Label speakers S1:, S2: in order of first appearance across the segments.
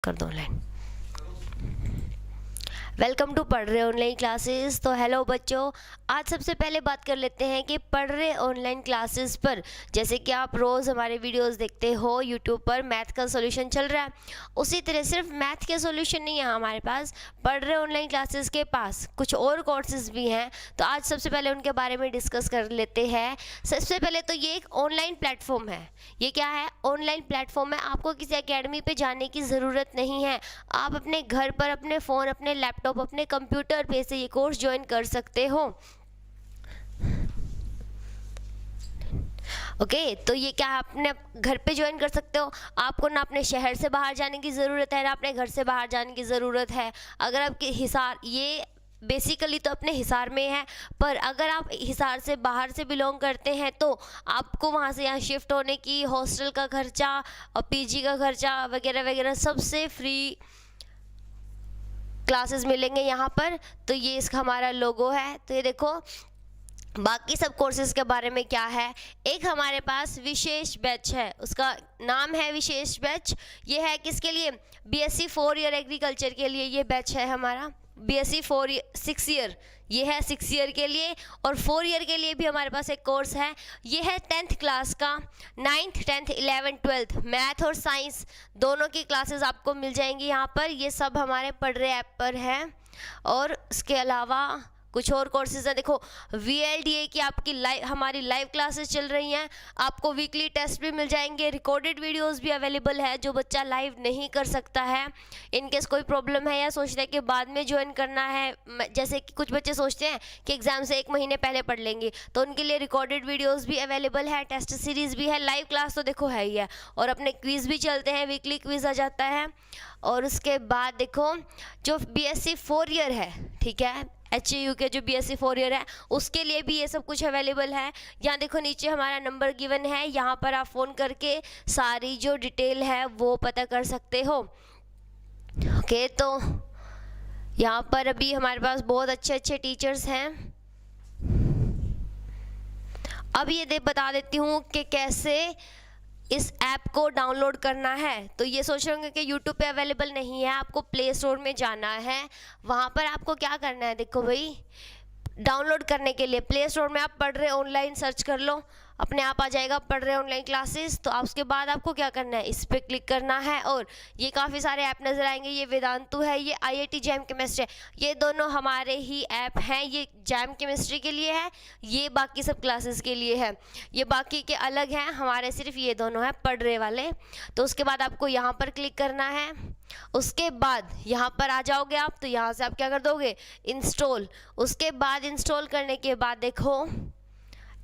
S1: कर दो online. Welcome to पढ़ रहे ऑनलाइन क्लासेस। तो हेलो बच्चों, आज सबसे पहले बात कर लेते हैं कि पढ़ रहे ऑनलाइन क्लासेस पर जैसे कि आप रोज़ हमारे वीडियोस देखते हो यूट्यूब पर, मैथ का सॉल्यूशन चल रहा है। उसी तरह सिर्फ मैथ के सॉल्यूशन नहीं है हमारे पास, पढ़ रहे ऑनलाइन क्लासेस के पास कुछ और कोर्सेज भी हैं। तो आज सबसे पहले उनके बारे में डिस्कस कर लेते हैं। सबसे पहले तो ये एक ऑनलाइन प्लेटफॉर्म है। ये क्या है? ऑनलाइन प्लेटफॉर्म है। आपको किसी एकेडमी पे जाने की ज़रूरत नहीं है। आप अपने घर पर, अपने फ़ोन, अपने लैपटॉप, अपने कंप्यूटर पे से ये कोर्स ज्वाइन कर सकते हो। ओके, तो ये क्या है, अपने घर पे ज्वाइन कर सकते हो। आपको ना अपने शहर से बाहर जाने की ज़रूरत है, ना अपने घर से बाहर जाने की ज़रूरत है। अगर आपके हिसार, ये बेसिकली तो अपने हिसार में है, पर अगर आप हिसार से बाहर से बिलोंग करते हैं तो आपको वहाँ से यहाँ शिफ्ट होने की, हॉस्टल का खर्चा और पीजी का खर्चा वगैरह वगैरह सबसे फ्री क्लासेस मिलेंगे यहाँ पर। तो ये इसका हमारा लोगो है। तो ये देखो, बाकी सब कोर्सेज के बारे में क्या है। एक हमारे पास विशेष बैच है, उसका नाम है विशेष बैच। ये है किसके लिए? बीएससी 4 ईयर एग्रीकल्चर के लिए ये बैच है हमारा। बीएससी 6 ईयर, ये है 6 ईयर के लिए। और 4 ईयर के लिए भी हमारे पास एक कोर्स है। ये है 10th क्लास का। 9th 10th 11th 12th math और साइंस दोनों की क्लासेस आपको मिल जाएंगी यहाँ पर। ये सब हमारे पढ़ रहे ऐप पर है। और इसके अलावा कुछ और कोर्सेज हैं। देखो, VLDA की आपकी हमारी लाइव क्लासेस चल रही हैं। आपको वीकली टेस्ट भी मिल जाएंगे, रिकॉर्डेड वीडियोस भी अवेलेबल है जो बच्चा लाइव नहीं कर सकता है। इनकेस कोई प्रॉब्लम है या सोचते हैं कि बाद में ज्वाइन करना है, जैसे कि कुछ बच्चे सोचते हैं कि एग्ज़ाम से 1 महीने पहले पढ़ लेंगे, तो उनके लिए रिकॉर्डेड वीडियोज़ भी अवेलेबल है, टेस्ट सीरीज़ भी है, लाइव क्लास तो देखो है ही है। और अपने क्विज़ भी चलते हैं, वीकली क्विज़ आ जाता है। और उसके बाद देखो, जो BSc 4 ईयर है, ठीक है, HAU के जो BSc 4 ईयर है, उसके लिए भी ये सब कुछ अवेलेबल है। यहाँ देखो नीचे हमारा नंबर गिवन है, यहाँ पर आप फ़ोन करके सारी जो डिटेल है वो पता कर सकते हो। ओके, तो यहाँ पर अभी हमारे पास बहुत अच्छे अच्छे टीचर्स हैं। अब ये बता देती हूँ कि कैसे इस ऐप को डाउनलोड करना है। तो ये सोच रहे होंगे कि यूट्यूब पे अवेलेबल नहीं है, आपको प्ले स्टोर में जाना है। वहाँ पर आपको क्या करना है, देखो भाई, डाउनलोड करने के लिए प्ले स्टोर में आप पढ़ रहे ऑनलाइन सर्च कर लो, अपने आप आ जाएगा पढ़ रहे ऑनलाइन क्लासेस। तो उसके बाद आपको क्या करना है, इस पर क्लिक करना है और ये काफ़ी सारे ऐप नज़र आएंगे। ये वेदांतु है, ये IIT जैम केमिस्ट्री है। ये दोनों हमारे ही ऐप हैं। ये जैम केमिस्ट्री के लिए है, ये बाकी सब क्लासेस के लिए है। ये बाकी के अलग हैं, हमारे सिर्फ ये दोनों हैं पढ़ रहे वाले। तो उसके बाद आपको यहाँ पर क्लिक करना है। उसके बाद यहाँ पर आ जाओगे आप, तो यहाँ से आप क्या कर दोगे, इंस्टॉल। उसके बाद इंस्टॉल करने के बाद देखो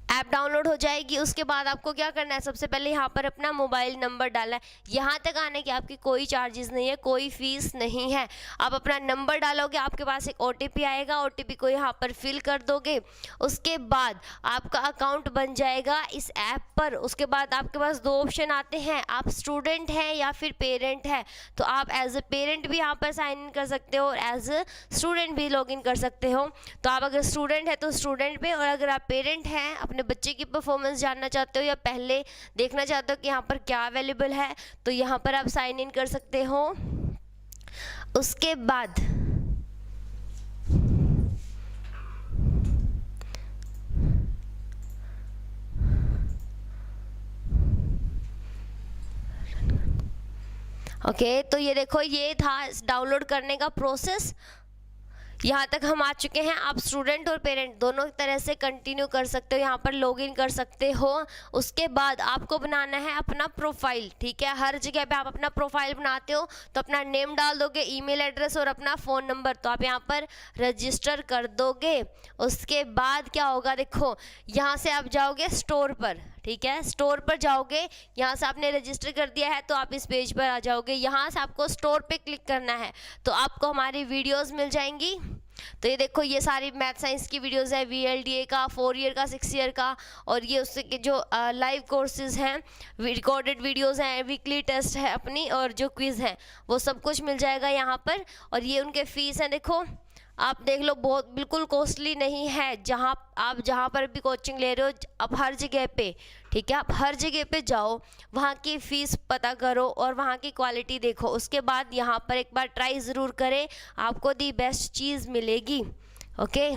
S1: ऐप डाउनलोड हो जाएगी। उसके बाद आपको क्या करना है, सबसे पहले यहाँ पर अपना मोबाइल नंबर डालना है। यहाँ तक आने के आपकी कोई चार्जेस नहीं है, कोई फीस नहीं है। आप अपना नंबर डालोगे, आपके पास एक OTP आएगा, OTP को यहाँ पर फिल कर दोगे। उसके बाद आपका अकाउंट बन जाएगा इस ऐप पर। उसके बाद आपके पास 2 ऑप्शन आते हैं, आप स्टूडेंट हैं या फिर पेरेंट है। तो आप एज ए पेरेंट भी यहाँ पर साइन इन कर सकते हो और एज ए स्टूडेंट भी लॉग इन कर सकते हो। तो आप अगर स्टूडेंट है तो स्टूडेंट पे, और अगर आप पेरेंट हैं, अपने बच्चे की परफॉर्मेंस जानना चाहते हो या पहले देखना चाहते हो कि यहाँ पर क्या अवेलेबल है, तो यहाँ पर आप साइन इन कर सकते हो। उसके बाद ओके, तो ये देखो, ये था डाउनलोड करने का प्रोसेस। यहाँ तक हम आ चुके हैं। आप स्टूडेंट और पेरेंट दोनों तरह से कंटिन्यू कर सकते हो, यहाँ पर लॉगिन कर सकते हो। उसके बाद आपको बनाना है अपना प्रोफाइल, ठीक है। हर जगह पे आप अपना प्रोफाइल बनाते हो तो अपना नेम डाल दोगे, ईमेल एड्रेस और अपना फ़ोन नंबर, तो आप यहाँ पर रजिस्टर कर दोगे। उसके बाद क्या होगा, देखो यहाँ से आप जाओगे स्टोर पर, ठीक है, स्टोर पर जाओगे। यहाँ से आपने रजिस्टर कर दिया है तो आप इस पेज पर आ जाओगे। यहाँ से आपको स्टोर पे क्लिक करना है तो आपको हमारी वीडियोस मिल जाएंगी। तो ये देखो, ये सारी मैथ साइंस की वीडियोस है, VLDA का, 4 ईयर का, 6 ईयर का, और ये उसके जो लाइव कोर्सेज हैं, रिकॉर्डेड वीडियोस हैं, वीकली टेस्ट है अपनी, और जो क्विज़ हैं वो सब कुछ मिल जाएगा यहाँ पर। और ये उनके फ़ीस हैं, देखो आप देख लो, बहुत बिल्कुल कॉस्टली नहीं है। जहाँ पर भी कोचिंग ले रहे हो, अब हर जगह पे, ठीक है। आप हर जगह पे जाओ, वहाँ की फ़ीस पता करो और वहाँ की क्वालिटी देखो, उसके बाद यहाँ पर एक बार ट्राई ज़रूर करें, आपको दी बेस्ट चीज़ मिलेगी। ओके,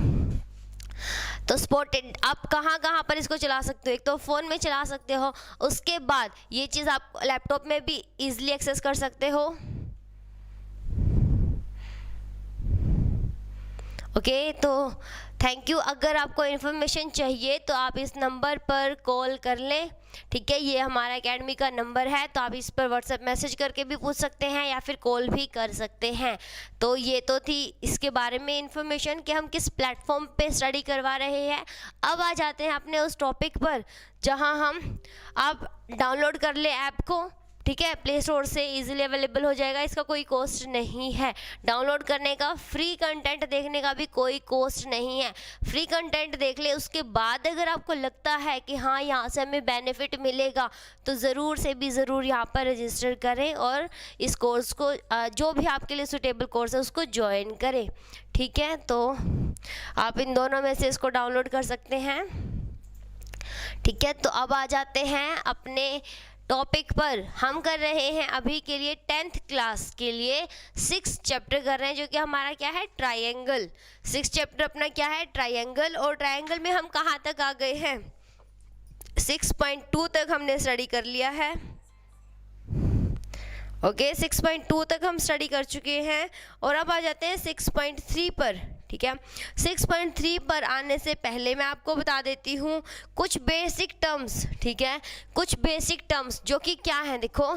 S1: तो स्पॉटेड आप कहाँ कहाँ पर इसको चला सकते हो, एक तो फ़ोन में चला सकते हो, उसके बाद ये चीज़ आप लैपटॉप में भी इजीली एक्सेस कर सकते हो। ओके, तो थैंक यू। अगर आपको इन्फॉर्मेशन चाहिए तो आप इस नंबर पर कॉल कर लें, ठीक है। ये हमारा एकेडमी का नंबर है, तो आप इस पर व्हाट्सएप मैसेज करके भी पूछ सकते हैं या फिर कॉल भी कर सकते हैं। तो ये तो थी इसके बारे में इन्फॉर्मेशन कि हम किस प्लेटफॉर्म पे स्टडी करवा रहे हैं। अब आ जाते हैं अपने उस टॉपिक पर जहां आप डाउनलोड कर ले ऐप को, ठीक है। प्ले स्टोर से इजीली अवेलेबल हो जाएगा, इसका कोई कॉस्ट नहीं है डाउनलोड करने का। फ्री कंटेंट देखने का भी कोई कॉस्ट नहीं है, फ्री कंटेंट देख ले। उसके बाद अगर आपको लगता है कि हाँ यहाँ से हमें बेनिफिट मिलेगा तो ज़रूर से भी ज़रूर यहाँ पर रजिस्टर करें और इस कोर्स को जो भी आपके लिए सूटेबल कोर्स है उसको ज्वाइन करें, ठीक है। तो आप इन दोनों में से इसको डाउनलोड कर सकते हैं, ठीक है। तो अब आ जाते हैं अपने टॉपिक पर। हम कर रहे हैं अभी के लिए 10th क्लास के लिए 6 चैप्टर कर रहे हैं, जो कि हमारा क्या है, ट्रायंगल। 6 चैप्टर अपना क्या है, ट्रायंगल। और ट्रायंगल में हम कहाँ तक आ गए हैं, 6.2 तक हमने स्टडी कर लिया है। ओके, 6.2 तक हम स्टडी कर चुके हैं और अब आ जाते हैं 6.3 पर, ठीक है। 6.3 पर आने से पहले मैं आपको बता देती हूँ कुछ बेसिक टर्म्स, ठीक है। कुछ बेसिक टर्म्स जो कि क्या है, देखो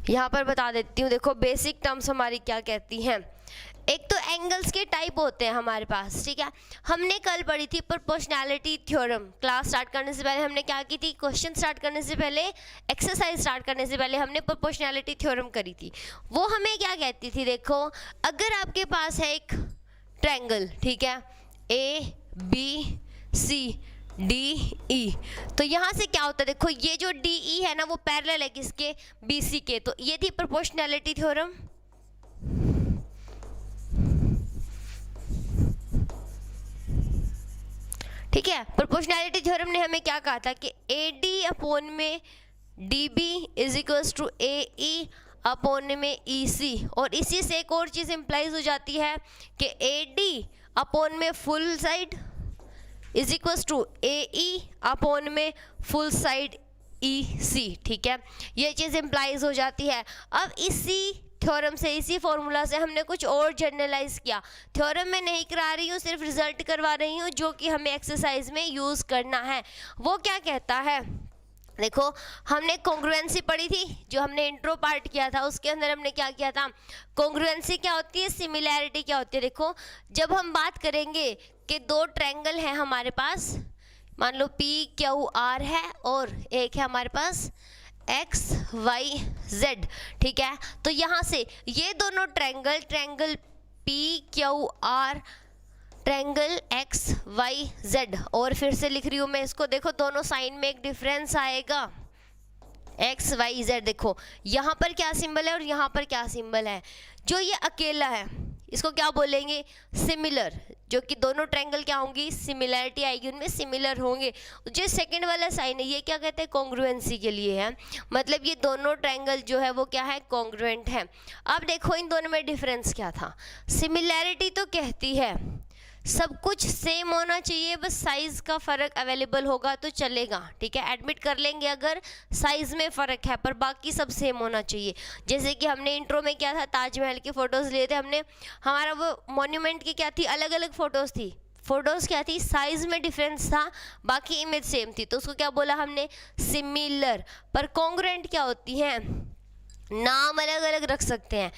S1: यहाँ पर बता देती हूँ। देखो बेसिक टर्म्स हमारी क्या कहती हैं। एक तो एंगल्स के टाइप होते हैं हमारे पास, ठीक है। हमने कल पढ़ी थी प्रोपोर्शनैलिटी थ्योरम। क्लास स्टार्ट करने से पहले हमने क्या की थी, क्वेश्चन स्टार्ट करने से पहले, एक्सरसाइज स्टार्ट करने से पहले हमने प्रोपोर्शनैलिटी थ्योरम करी थी। वो हमें क्या कहती थी, देखो अगर आपके पास है एक ट्रायंगल, ठीक है, ABCDE, तो यहाँ से क्या होता है, देखो ये जो DE है ना वो पैरेलल है किसके, BC के। तो ये थी प्रोपोर्शनैलिटी थ्योरम, ठीक है। प्रोपोर्शनैलिटी थ्योरम ने हमें क्या कहा था कि AD अपॉन में DB is equals to AE upon में EC। और इसी से एक और चीज़ इम्प्लाइज हो जाती है कि AD अपॉन में full side is equals to AE upon में फुल साइड EC, ठीक है। ये चीज़ इम्प्लाइज हो जाती है। अब इसी थ्योरम से, इसी फॉर्मूला से हमने कुछ और जनरलाइज किया। थ्योरम में नहीं करा रही हूँ, सिर्फ रिजल्ट करवा रही हूँ जो कि हमें एक्सरसाइज में यूज़ करना है। वो क्या कहता है, देखो हमने कॉन्ग्रुएंसी पढ़ी थी, जो हमने इंट्रो पार्ट किया था उसके अंदर हमने क्या किया था, कॉन्ग्रुएंसी क्या होती है, सिमिलैरिटी क्या होती है। देखो जब हम बात करेंगे कि दो ट्रायंगल हैं हमारे पास, मान लो PQR है और एक है हमारे पास XYZ, ठीक है। तो यहाँ से ये दोनों ट्रायंगल PQR, ट्रायंगल XYZ, और फिर से लिख रही हूँ मैं इसको, देखो दोनों साइन में एक डिफरेंस आएगा, XYZ। देखो यहाँ पर क्या सिंबल है और यहाँ पर क्या सिंबल है। जो ये अकेला है इसको क्या बोलेंगे, सिमिलर। जो कि दोनों ट्रायंगल क्या होंगी, सिमिलैरिटी आएगी, उनमें सिमिलर होंगे। जो सेकंड वाला साइन है ये क्या कहते हैं, कॉन्ग्रुएंसी के लिए है, मतलब ये दोनों ट्रायंगल जो है वो क्या है, कॉन्ग्रुएंट है। अब देखो इन दोनों में डिफरेंस क्या था। सिमिलैरिटी तो कहती है सब कुछ सेम होना चाहिए, बस साइज़ का फ़र्क अवेलेबल होगा तो चलेगा, ठीक है। एडमिट कर लेंगे अगर साइज़ में फ़र्क है, पर बाकी सब सेम होना चाहिए। जैसे कि हमने इंट्रो में क्या था, ताजमहल की फ़ोटोज़ लिए थे हमने, हमारा वो मॉन्यूमेंट की क्या थी, अलग अलग फ़ोटोज़ थी। फ़ोटोज़ क्या थी, साइज़ में डिफरेंस था, बाकी इमेज सेम थी, तो उसको क्या बोला हमने, सिमिलर। पर कॉन्ग्रुएंट क्या होती हैं, नाम अलग अलग रख सकते हैं,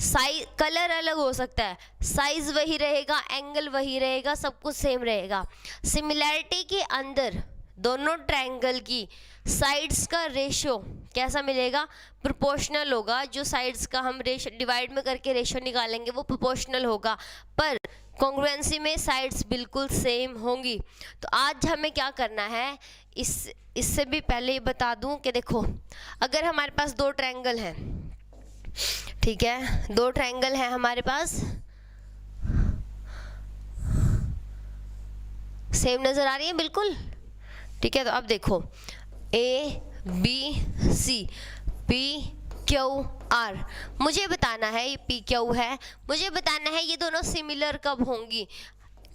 S1: साइज कलर अलग हो सकता है, साइज वही रहेगा, एंगल वही रहेगा, सब कुछ सेम रहेगा। सिमिलैरिटी के अंदर दोनों ट्रायंगल की साइड्स का रेशो कैसा मिलेगा, प्रोपोर्शनल होगा। जो साइड्स का हम रेशो डिवाइड में करके रेशो निकालेंगे वो प्रोपोर्शनल होगा, पर कॉन्ग्रुएंसी में साइड्स बिल्कुल सेम होंगी। तो आज हमें क्या करना है, इससे भी पहले ये बता दूं कि देखो अगर हमारे पास दो ट्रायंगल हैं, ठीक है, दो ट्रायंगल हैं हमारे पास, सेम नज़र आ रही है बिल्कुल, ठीक है। तो अब देखो A B C P Q R, मुझे बताना है ये पी क्यू है, मुझे बताना है ये दोनों सिमिलर कब होंगी।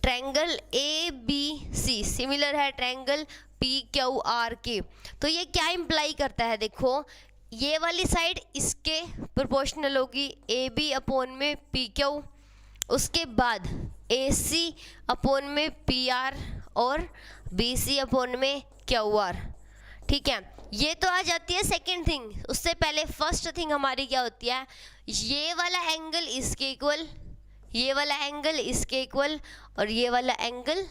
S1: Triangle A B C similar है ट्रायंगल पी क्यू आर के, तो ये क्या इम्प्लाई करता है, देखो ये वाली साइड इसके प्रोपोर्शनल होगी ए बी अपॉन में पी क्यू, उसके बाद ए सी अपॉन में पी आर और बी सी अपॉन में क्यू आर, ठीक है। ये तो आ जाती है सेकंड थिंग, उससे पहले फर्स्ट थिंग हमारी क्या होती है, ये वाला एंगल इसके इक्वल, ये वाला एंगल इसके इक्वल और ये वाला एंगल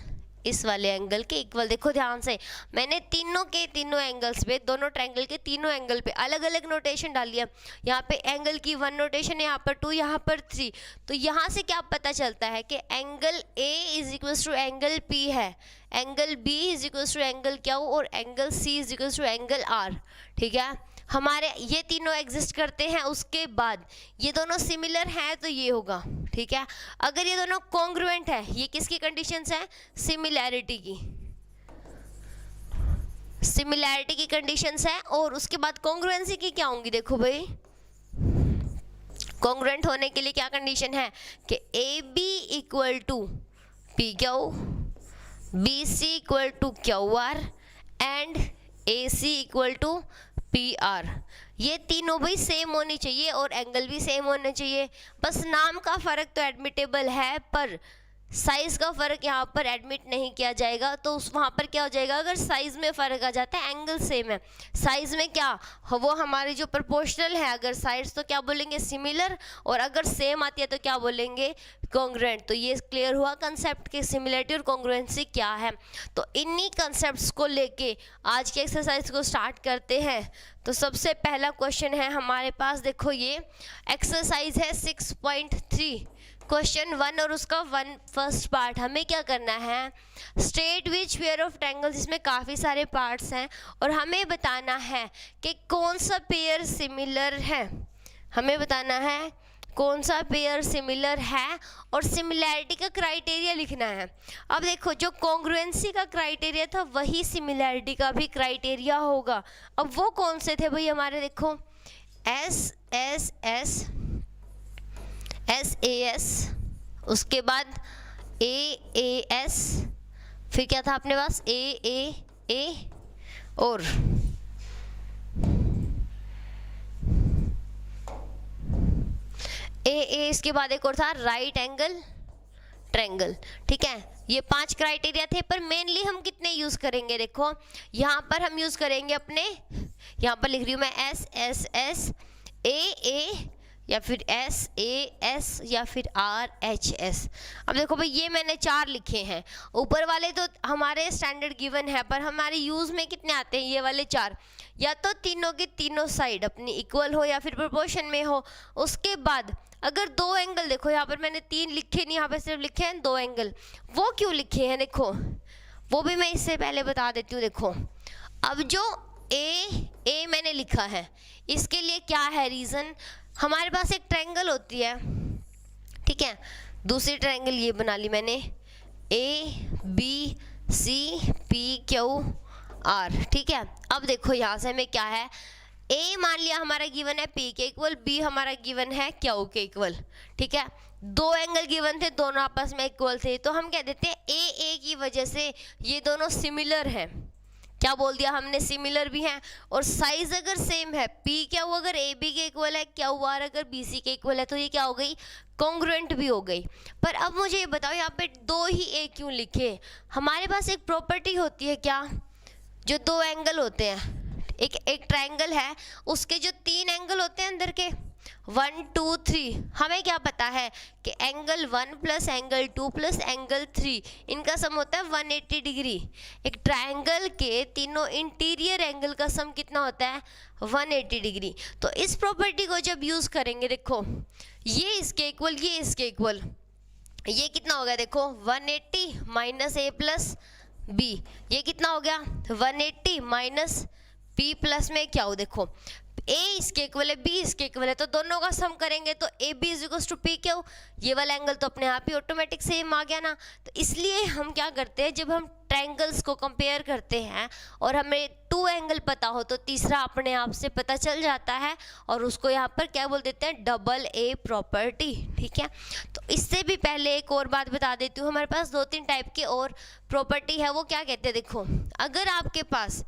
S1: इस वाले एंगल के इक्वल। देखो ध्यान से, मैंने तीनों के तीनों एंगल्स पे, दोनों ट्रायंगल के तीनों एंगल पे अलग अलग नोटेशन डाली है। यहाँ पे एंगल की 1 नोटेशन है, यहाँ पर 2, यहाँ पर 3। तो यहाँ से क्या पता चलता है कि angle A is equals to angle P है, angle B is equals to angle Q और angle C is equals to angle R, ठीक है। हमारे ये तीनों एग्जिस्ट करते हैं, उसके बाद ये दोनों सिमिलर हैं तो ये होगा, ठीक है। अगर ये दोनों कॉन्ग्रुएंट है, ये किसकी कंडीशंस हैं, सिमिलैरिटी की, सिमिलैरिटी की कंडीशंस है। और उसके बाद कॉन्ग्रुएंसी की क्या होंगी, देखो भाई कॉन्ग्रुएंट होने के लिए क्या कंडीशन है कि A B equal to P Q, B C equal to Q R and A C equal to P R. ये तीनों भी सेम होनी चाहिए और एंगल भी सेम होने चाहिए, बस नाम का फ़र्क तो एडमिटेबल है पर साइज़ का फ़र्क यहाँ पर एडमिट नहीं किया जाएगा। तो उस वहाँ पर क्या हो जाएगा, अगर साइज़ में फ़र्क आ जाता है, एंगल सेम है, साइज़ में क्या वो हमारी जो प्रोपोर्शनल है, अगर साइड्स तो क्या बोलेंगे सिमिलर, और अगर सेम आती है तो क्या बोलेंगे कॉन्ग्रुएंट। तो ये क्लियर हुआ कंसेप्ट के सिमिलरिटी और कॉन्ग्रुएंसी क्या है। तो इन्हीं कंसेप्ट्स को लेके आज की एक्सरसाइज को स्टार्ट करते हैं। तो सबसे पहला क्वेश्चन है हमारे पास, देखो ये एक्सरसाइज है 6.3 क्वेश्चन 1 और उसका फर्स्ट पार्ट। हमें क्या करना है, state which pair of triangles, इसमें काफ़ी सारे पार्ट्स हैं और हमें बताना है कि कौन सा पेयर सिमिलर है, हमें बताना है कौन सा पेयर सिमिलर है और सिमिलैरिटी का क्राइटेरिया लिखना है। अब देखो जो कॉन्ग्रुएंसी का क्राइटेरिया था वही सिमिलैरिटी का भी क्राइटेरिया होगा। अब वो कौन से थे भाई हमारे, देखो S S S S A S, उसके बाद ए एस, फिर क्या था अपने पास ए और इसके बाद एक और था राइट एंगल ट्रायंगल, ठीक है। ये 5 क्राइटेरिया थे, पर मेनली हम कितने यूज़ करेंगे, देखो यहाँ पर हम यूज़ करेंगे अपने, यहाँ पर लिख रही हूँ मैं एस एस एस ए या फिर एस ए एस या फिर आर एच एस। अब देखो भाई ये मैंने 4 लिखे हैं, ऊपर वाले तो हमारे स्टैंडर्ड गिवन है पर हमारे यूज़ में कितने आते हैं ये वाले 4, या तो तीनों की तीनों साइड अपनी इक्वल हो या फिर प्रोपोर्शन में हो। उसके बाद अगर 2 एंगल, देखो यहाँ पर मैंने 3 लिखे नहीं, यहाँ पर सिर्फ लिखे हैं 2 एंगल। वो क्यों लिखे हैं, देखो वो भी मैं इससे पहले बता देती हूँ। देखो अब जो ए मैंने लिखा है, इसके लिए क्या है रीज़न, हमारे पास एक ट्रायंगल होती है, ठीक है, दूसरी ट्रायंगल ये बना ली मैंने A B C P Q R, ठीक है। अब देखो यहाँ से हमें क्या है, ए मान लिया हमारा गिवन है पी के इक्वल, बी हमारा गिवन है क्यू के इक्वल, ठीक है। 2 एंगल गिवन थे, दोनों आपस में इक्वल थे, तो हम कह देते हैं ए की वजह से ये दोनों सिमिलर हैं। क्या बोल दिया हमने, सिमिलर भी हैं, और साइज अगर सेम है, पी क्या हुआ अगर ए बी के इक्वल है, क्या हुआ अगर बी सी के इक्वल है, तो ये क्या हो गई, कॉन्ग्रुएंट भी हो गई। पर अब मुझे ये बताओ यहाँ पे 2 ही ए क्यों लिखे, हमारे पास एक प्रॉपर्टी होती है क्या, जो 2 एंगल होते हैं, एक ट्रायंगल है उसके जो 3 एंगल होते हैं अंदर के 1 2 3, हमें क्या पता है कि angle 1 plus angle 2 plus angle 3 इनका सम होता है 180 डिग्री। एक ट्रायंगल के तीनों इंटीरियर एंगल का सम कितना होता है, 180 डिग्री। तो इस प्रॉपर्टी को जब यूज़ करेंगे, देखो ये इसके इक्वल, ये इसके इक्वल, ये कितना हो गया, देखो 180 माइनस ए प्लस बी, ये कितना हो गया 180 माइनस बी प्लस में क्या हो, देखो ए इसके इक्वल है, बी इसके इक्वल है, तो दोनों का सम करेंगे तो A B is equal to P Q, ये वाला एंगल तो अपने आप ही ऑटोमेटिक सेम आ गया ना। तो इसलिए हम क्या करते हैं, जब हम ट्रायंगल्स को कंपेयर करते हैं और हमें 2 एंगल पता हो तो तीसरा अपने आप से पता चल जाता है और उसको यहाँ पर क्या बोल देते हैं, डबल ए प्रॉपर्टी। ठीक है, तो इससे भी पहले एक और बात बता देती हूँ, हमारे पास 2-3 टाइप के और प्रॉपर्टी है, वो क्या कहते हैं, देखो अगर आपके पास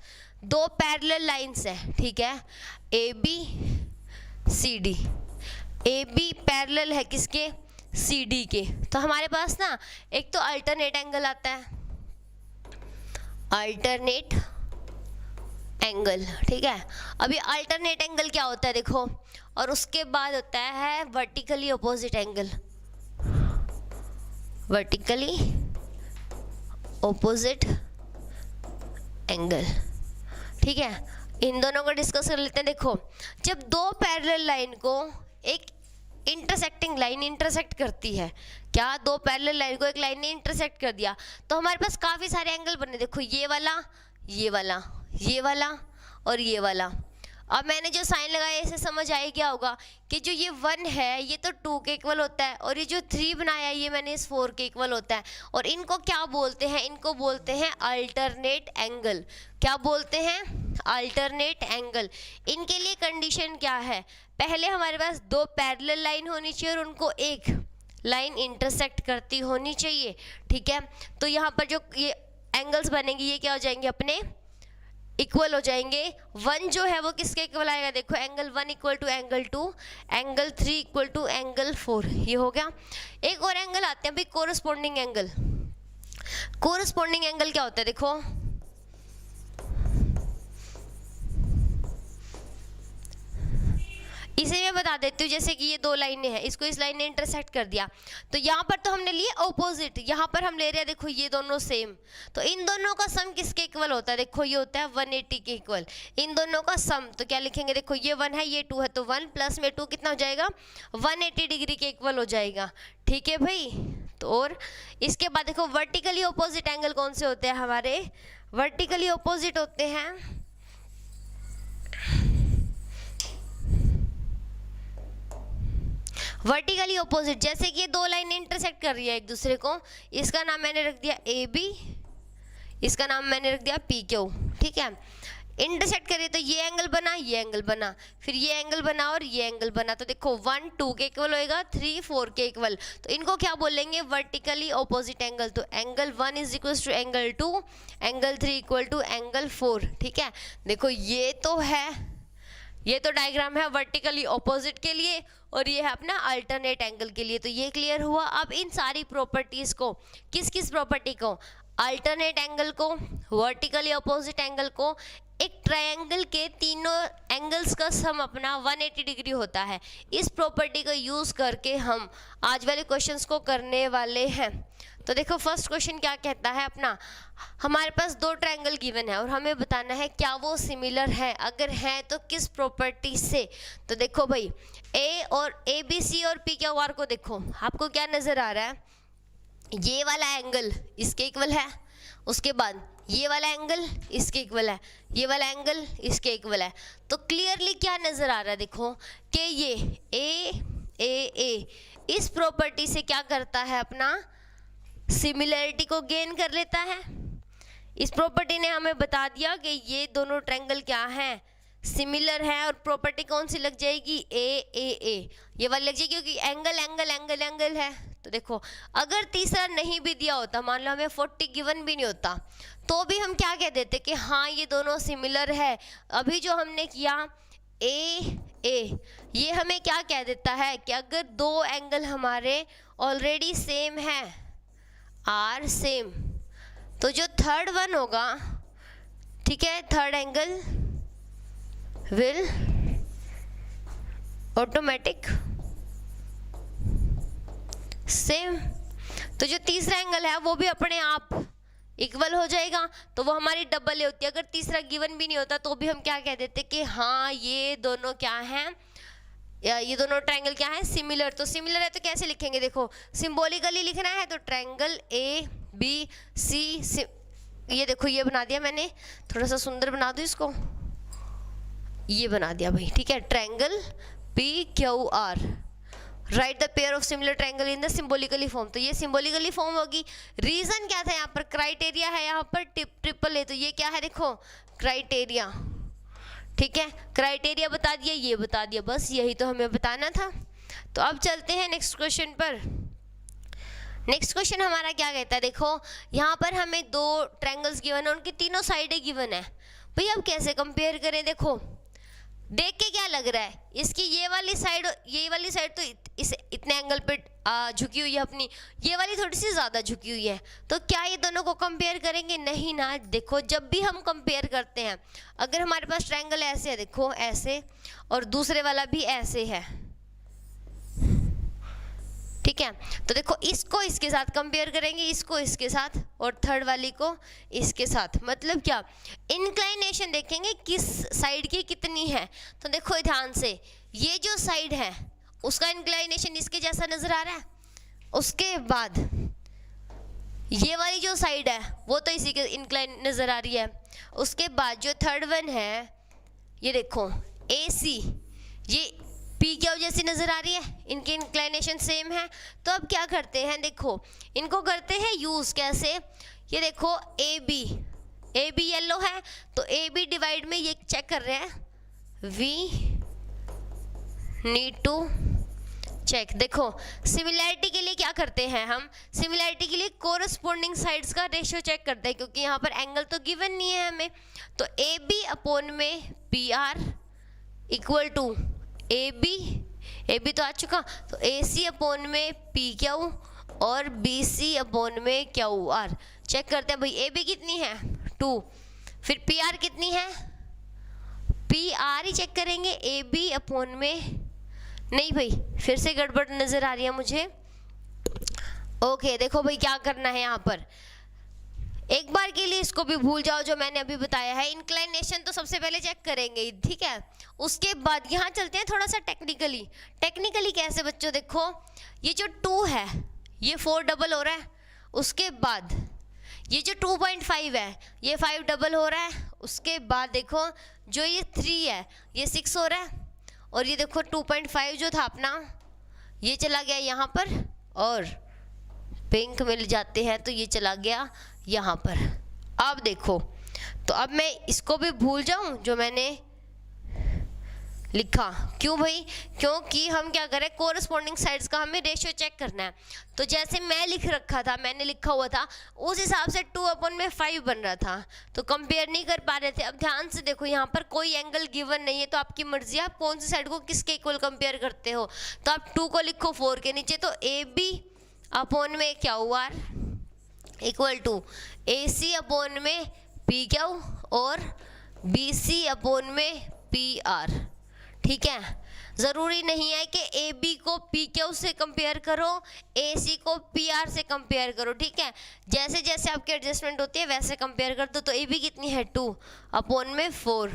S1: 2 पैरेलल लाइंस है, ठीक है, A B C D, A B parallel है किसके, सी डी के, तो हमारे पास ना एक तो अल्टरनेट एंगल आता है, अल्टरनेट एंगल। ठीक है, अभी अल्टरनेट एंगल क्या होता है देखो, और उसके बाद होता है vertically opposite angle, vertically opposite angle. ठीक है, इन दोनों को डिस्कस कर लेते हैं। देखो जब 2 पैरेलल लाइन को एक इंटरसेक्टिंग लाइन इंटरसेक्ट करती है, क्या 2 पैरेलल लाइन को एक लाइन ने इंटरसेक्ट कर दिया, तो हमारे पास काफ़ी सारे एंगल बने। देखो ये वाला, ये वाला, ये वाला और ये वाला। अब मैंने जो साइन लगाया इसे समझ आया क्या होगा कि जो ये 1 है ये तो 2 के इक्वल होता है और ये जो 3 बनाया ये मैंने इस 4 के इक्वल होता है, और इनको क्या बोलते हैं, इनको बोलते हैं अल्टरनेट एंगल। क्या बोलते हैं, अल्टरनेट एंगल। इनके लिए कंडीशन क्या है, पहले हमारे पास 2 पैरेलल लाइन होनी चाहिए और उनको एक लाइन इंटरसेक्ट करती होनी चाहिए। ठीक है, तो यहाँ पर जो ये एंगल्स बनेंगे ये क्या हो जाएंगे, अपने इक्वल हो जाएंगे। 1 जो है वो किसके इक्वल आएगा, देखो angle 1 equal to angle 2, angle 3 equal to angle 4, ये हो गया। एक और एंगल आते हैं भाई, कोरस्पॉन्डिंग एंगल। कोरस्पॉन्डिंग एंगल क्या होता है, देखो इसे मैं बता देती हूँ, जैसे कि ये 2 लाइनें हैं, इसको इस लाइन ने इंटरसेक्ट कर दिया, तो यहाँ पर तो हमने लिए ऑपोजिट, यहाँ पर हम ले रहे हैं देखो ये दोनों सेम, तो इन दोनों का सम किसके इक्वल होता है, देखो ये होता है 180 के इक्वल। इन दोनों का सम तो क्या लिखेंगे, देखो ये 1 है ये 2 है, तो 1 प्लस में 2 कितना हो जाएगा, 180 डिग्री के इक्वल हो जाएगा। ठीक है भाई, तो और इसके बाद देखो वर्टिकली ऑपोजिट एंगल कौन से होते हैं हमारे, वर्टिकली ऑपोजिट होते हैं वर्टिकली ऑपोजिट, जैसे कि ये 2 लाइनें इंटरसेक्ट कर रही है एक दूसरे को, इसका नाम मैंने रख दिया ए बी, इसका नाम मैंने रख दिया पी क्यू। ठीक है, इंटरसेक्ट करिए तो ये एंगल बना, ये एंगल बना, फिर ये एंगल बना और ये एंगल बना, तो देखो 1 2 के इक्वल होएगा, 3 4 के इक्वल, तो इनको क्या बोलेंगे, वर्टिकली ऑपोजिट एंगल। तो angle 1 is equal to angle 2, angle 3 equal to angle 4। ठीक है, देखो ये तो है, ये तो डायग्राम है वर्टिकली ऑपोजिट के लिए और ये है अपना अल्टरनेट एंगल के लिए, तो ये क्लियर हुआ। अब इन सारी प्रॉपर्टीज को, किस किस प्रॉपर्टी को, अल्टरनेट एंगल को, वर्टिकली ऑपोजिट एंगल को, एक ट्रायंगल के तीनों एंगल्स का सम अपना 180 डिग्री होता है, इस प्रॉपर्टी को यूज करके हम आज वाले क्वेश्चंस को करने वाले हैं। तो देखो फर्स्ट क्वेश्चन क्या कहता है अपना, हमारे पास 2 ट्रायंगल गिवन है और हमें बताना है क्या वो सिमिलर है, अगर हैं तो किस प्रॉपर्टी से। तो देखो भाई ए और ए बी सी और पी क्यू आर को देखो, आपको क्या नज़र आ रहा है, ये वाला एंगल इसके इक्वल है, उसके बाद ये वाला एंगल इसके इक्वल है, ये वाला एंगल इसके इक्वल है, तो क्लियरली क्या नज़र आ रहा है देखो कि ये ए इस प्रॉपर्टी से क्या करता है, अपना सिमिलरिटी को गेन कर लेता है। इस प्रॉपर्टी ने हमें बता दिया कि ये दोनों ट्रायंगल क्या हैं, सिमिलर है, और प्रॉपर्टी कौन सी लग जाएगी, ए ये वाली लग जाएगी, क्योंकि एंगल एंगल एंगल एंगल है। तो देखो अगर तीसरा नहीं भी दिया होता, मान लो हमें 40 गिवन भी नहीं होता, तो भी हम क्या कह देते कि हाँ ये दोनों सिमिलर है। अभी जो हमने किया ए ये हमें क्या कह देता है कि अगर 2 एंगल हमारे ऑलरेडी सेम है, आर सेम, तो जो थर्ड वन होगा, ठीक है, third angle will automatic same, तो जो तीसरा एंगल है वो भी अपने आप इक्वल हो जाएगा, तो वो हमारी डबल ए होती है। अगर तीसरा गिवन भी नहीं होता तो भी हम क्या कह देते कि हाँ ये दोनों क्या हैं, ये दोनों ट्रायंगल क्या है, सिमिलर। तो सिमिलर है तो कैसे लिखेंगे, देखो सिंबॉलिकली लिखना है, तो ट्रायंगल ए बी सी, ये देखो ये बना दिया मैंने, थोड़ा सा सुंदर बना दूँ इसको, ये बना दिया भाई। ठीक है, triangle P Q are, right the pair of similar triangle in the symbolically form, तो ये सिंबॉलिकली फॉर्म होगी। रीजन क्या था, यहाँ पर क्राइटेरिया है, यहाँ पर ट्रिपल है, तो ये क्या है, देखो क्राइटेरिया। ठीक है, क्राइटेरिया बता दिया, ये बता दिया, बस यही तो हमें बताना था। तो अब चलते हैं नेक्स्ट क्वेश्चन पर। नेक्स्ट क्वेश्चन हमारा क्या कहता है, देखो यहाँ पर हमें दो ट्रायंगल्स गिवन है, उनकी तीनों साइडें गिवन है। भाई अब कैसे कंपेयर करें, देखो देख के क्या लग रहा है, इसकी ये वाली साइड तो इस इतने एंगल पे झुकी हुई है अपनी, ये वाली थोड़ी सी ज़्यादा झुकी हुई है, तो क्या ये दोनों को कंपेयर करेंगे, नहीं ना। देखो जब भी हम कंपेयर करते हैं, अगर हमारे पास ट्रायंगल ऐसे है, देखो ऐसे, और दूसरे वाला भी ऐसे है, ठीक है, तो देखो इसको इसके साथ कंपेयर करेंगे, इसको इसके साथ, और थर्ड वाली को इसके साथ, मतलब क्या, इंक्लाइनेशन देखेंगे किस साइड की कितनी है। तो देखो ध्यान से, ये जो साइड है उसका इंक्लाइनेशन इसके जैसा नजर आ रहा है, उसके बाद ये वाली जो साइड है वो तो इसी के इंक्लाइन नजर आ रही है, उसके बाद जो थर्ड वन है ये देखो AC, ये P क्या जैसी नज़र आ रही है, इनकी इंक्लाइनेशन सेम है। तो अब क्या करते हैं, देखो इनको करते हैं यूज़, कैसे, ये देखो AB येलो है, तो AB डिवाइड में ये चेक कर रहे हैं, वी नीड टू चेक। देखो सिमिलैरिटी के लिए क्या करते हैं हम, सिमिलैरिटी के लिए कोरस्पोंडिंग साइड्स का रेशियो चेक करते हैं, क्योंकि यहाँ पर एंगल तो गिवन नहीं है हमें। तो AB अपॉन में PR इक्वल टू AB तो आ चुका, तो AC अपॉन में PQ और BC अपॉन में QR। चेक करते हैं भाई, AB कितनी है 2, फिर PR कितनी है, PR ही चेक करेंगे, AB अपॉन में, नहीं भाई फिर से गड़बड़ नज़र आ रही है मुझे। ओके देखो भाई क्या करना है, यहाँ पर एक बार के लिए इसको भी भूल जाओ जो मैंने अभी बताया है, इंक्लाइनेशन तो सबसे पहले चेक करेंगे, ठीक है। उसके बाद यहाँ चलते हैं थोड़ा सा टेक्निकली कैसे बच्चों, देखो ये जो 2 है ये 4 डबल हो रहा है, उसके बाद ये जो 2.5 है ये 5 डबल हो रहा है, उसके बाद देखो जो ये 3 है ये 6 हो रहा है, और ये देखो 2.5 जो था अपना ये चला गया यहाँ पर, और पिंक मिल जाते हैं तो ये चला गया यहाँ पर। अब देखो, तो अब मैं इसको भी भूल जाऊं जो मैंने लिखा, क्यों भाई, क्योंकि हम क्या करें, कोरस्पोंडिंग साइड्स का हमें रेशियो चेक करना है। तो जैसे मैं मैंने लिखा हुआ था उस हिसाब से 2 अपॉन में 5 बन रहा था, तो कंपेयर नहीं कर पा रहे थे। अब ध्यान से देखो, यहाँ पर कोई एंगल गिवन नहीं है, तो आपकी मर्जी आप कौन सी साइड को किसके इक्वल कंपेयर करते हो। तो आप 2 को लिखो 4 के नीचे, तो AB अपॉन में QR equal to AC upon में PQ और BC अपॉन में PR, ठीक है। ज़रूरी नहीं है कि AB को PQ से कंपेयर करो, AC को PR से कंपेयर करो, ठीक है। जैसे जैसे आपकी एडजस्टमेंट होती है वैसे कंपेयर कर दो। तो AB कितनी है 2 अपॉन में 4,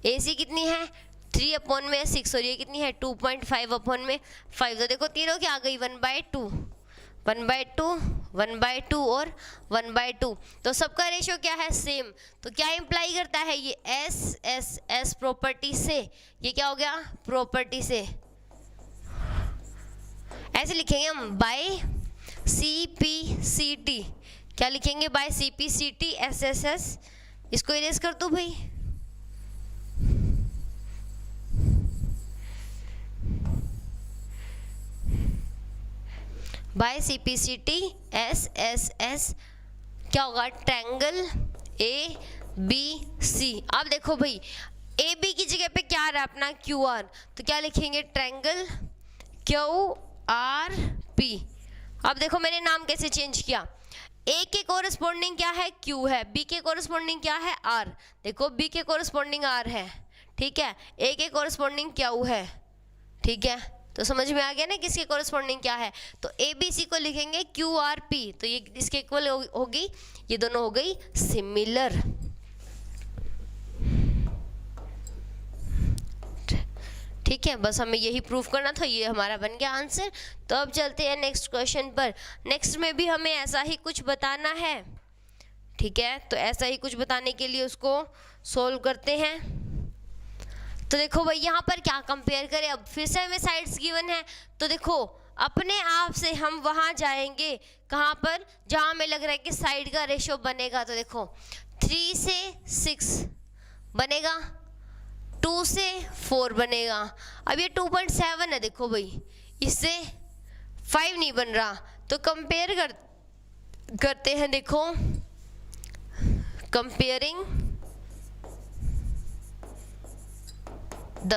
S1: AC कितनी है 3 अपॉन में 6, और ये कितनी है 2.5 अपॉन में 5। तो देखो तीनों क्या आ गई 1/2, 1/2, 1/2 और 1/2। तो सबका रेशियो क्या है, सेम। तो क्या इंप्लाई करता है ये, S प्रॉपर्टी से, ये क्या हो गया प्रॉपर्टी से। ऐसे लिखेंगे हम बाय CPCT, क्या लिखेंगे बाय CPCT SSS। इसको इरेज कर दो भाई, बाय CPCT SSS क्या होगा, ट्रायंगल ABC। अब देखो भाई AB की जगह पे क्या आ रहा है अपना QR, तो क्या लिखेंगे ट्रायंगल QRP। अब देखो मैंने नाम कैसे चेंज किया, A के कोरस्पोंडिंग क्या है Q है, B के कोरस्पोंडिंग क्या है R। देखो B के कोरस्पोंडिंग R है, ठीक है, A के कोरस्पोंडिंग Q है, ठीक है। तो समझ में आ गया ना किसके कोरस्पोंडिंग क्या है। तो ABC को लिखेंगे QRP, तो ये इसके इक्वल होगी, ये दोनों हो गई सिमिलर, ठीक है। बस हमें यही प्रूफ करना था, ये हमारा बन गया आंसर। तो अब चलते हैं नेक्स्ट क्वेश्चन पर। नेक्स्ट में भी हमें ऐसा ही कुछ बताना है, ठीक है। तो ऐसा ही कुछ बताने के लिए उसको सोल्व करते हैं। तो देखो भाई यहाँ पर क्या कंपेयर करें, अब फिर से हमें साइड्स गिवन है, तो देखो अपने आप से हम वहाँ जाएंगे कहाँ पर, जहाँ हमें लग रहा है कि साइड का रेशो बनेगा। तो देखो 3 से 6 बनेगा, 2 से 4 बनेगा। अब ये 2.7 है, देखो भाई इससे 5 नहीं बन रहा, तो कंपेयर करते हैं। देखो कंपेयरिंग द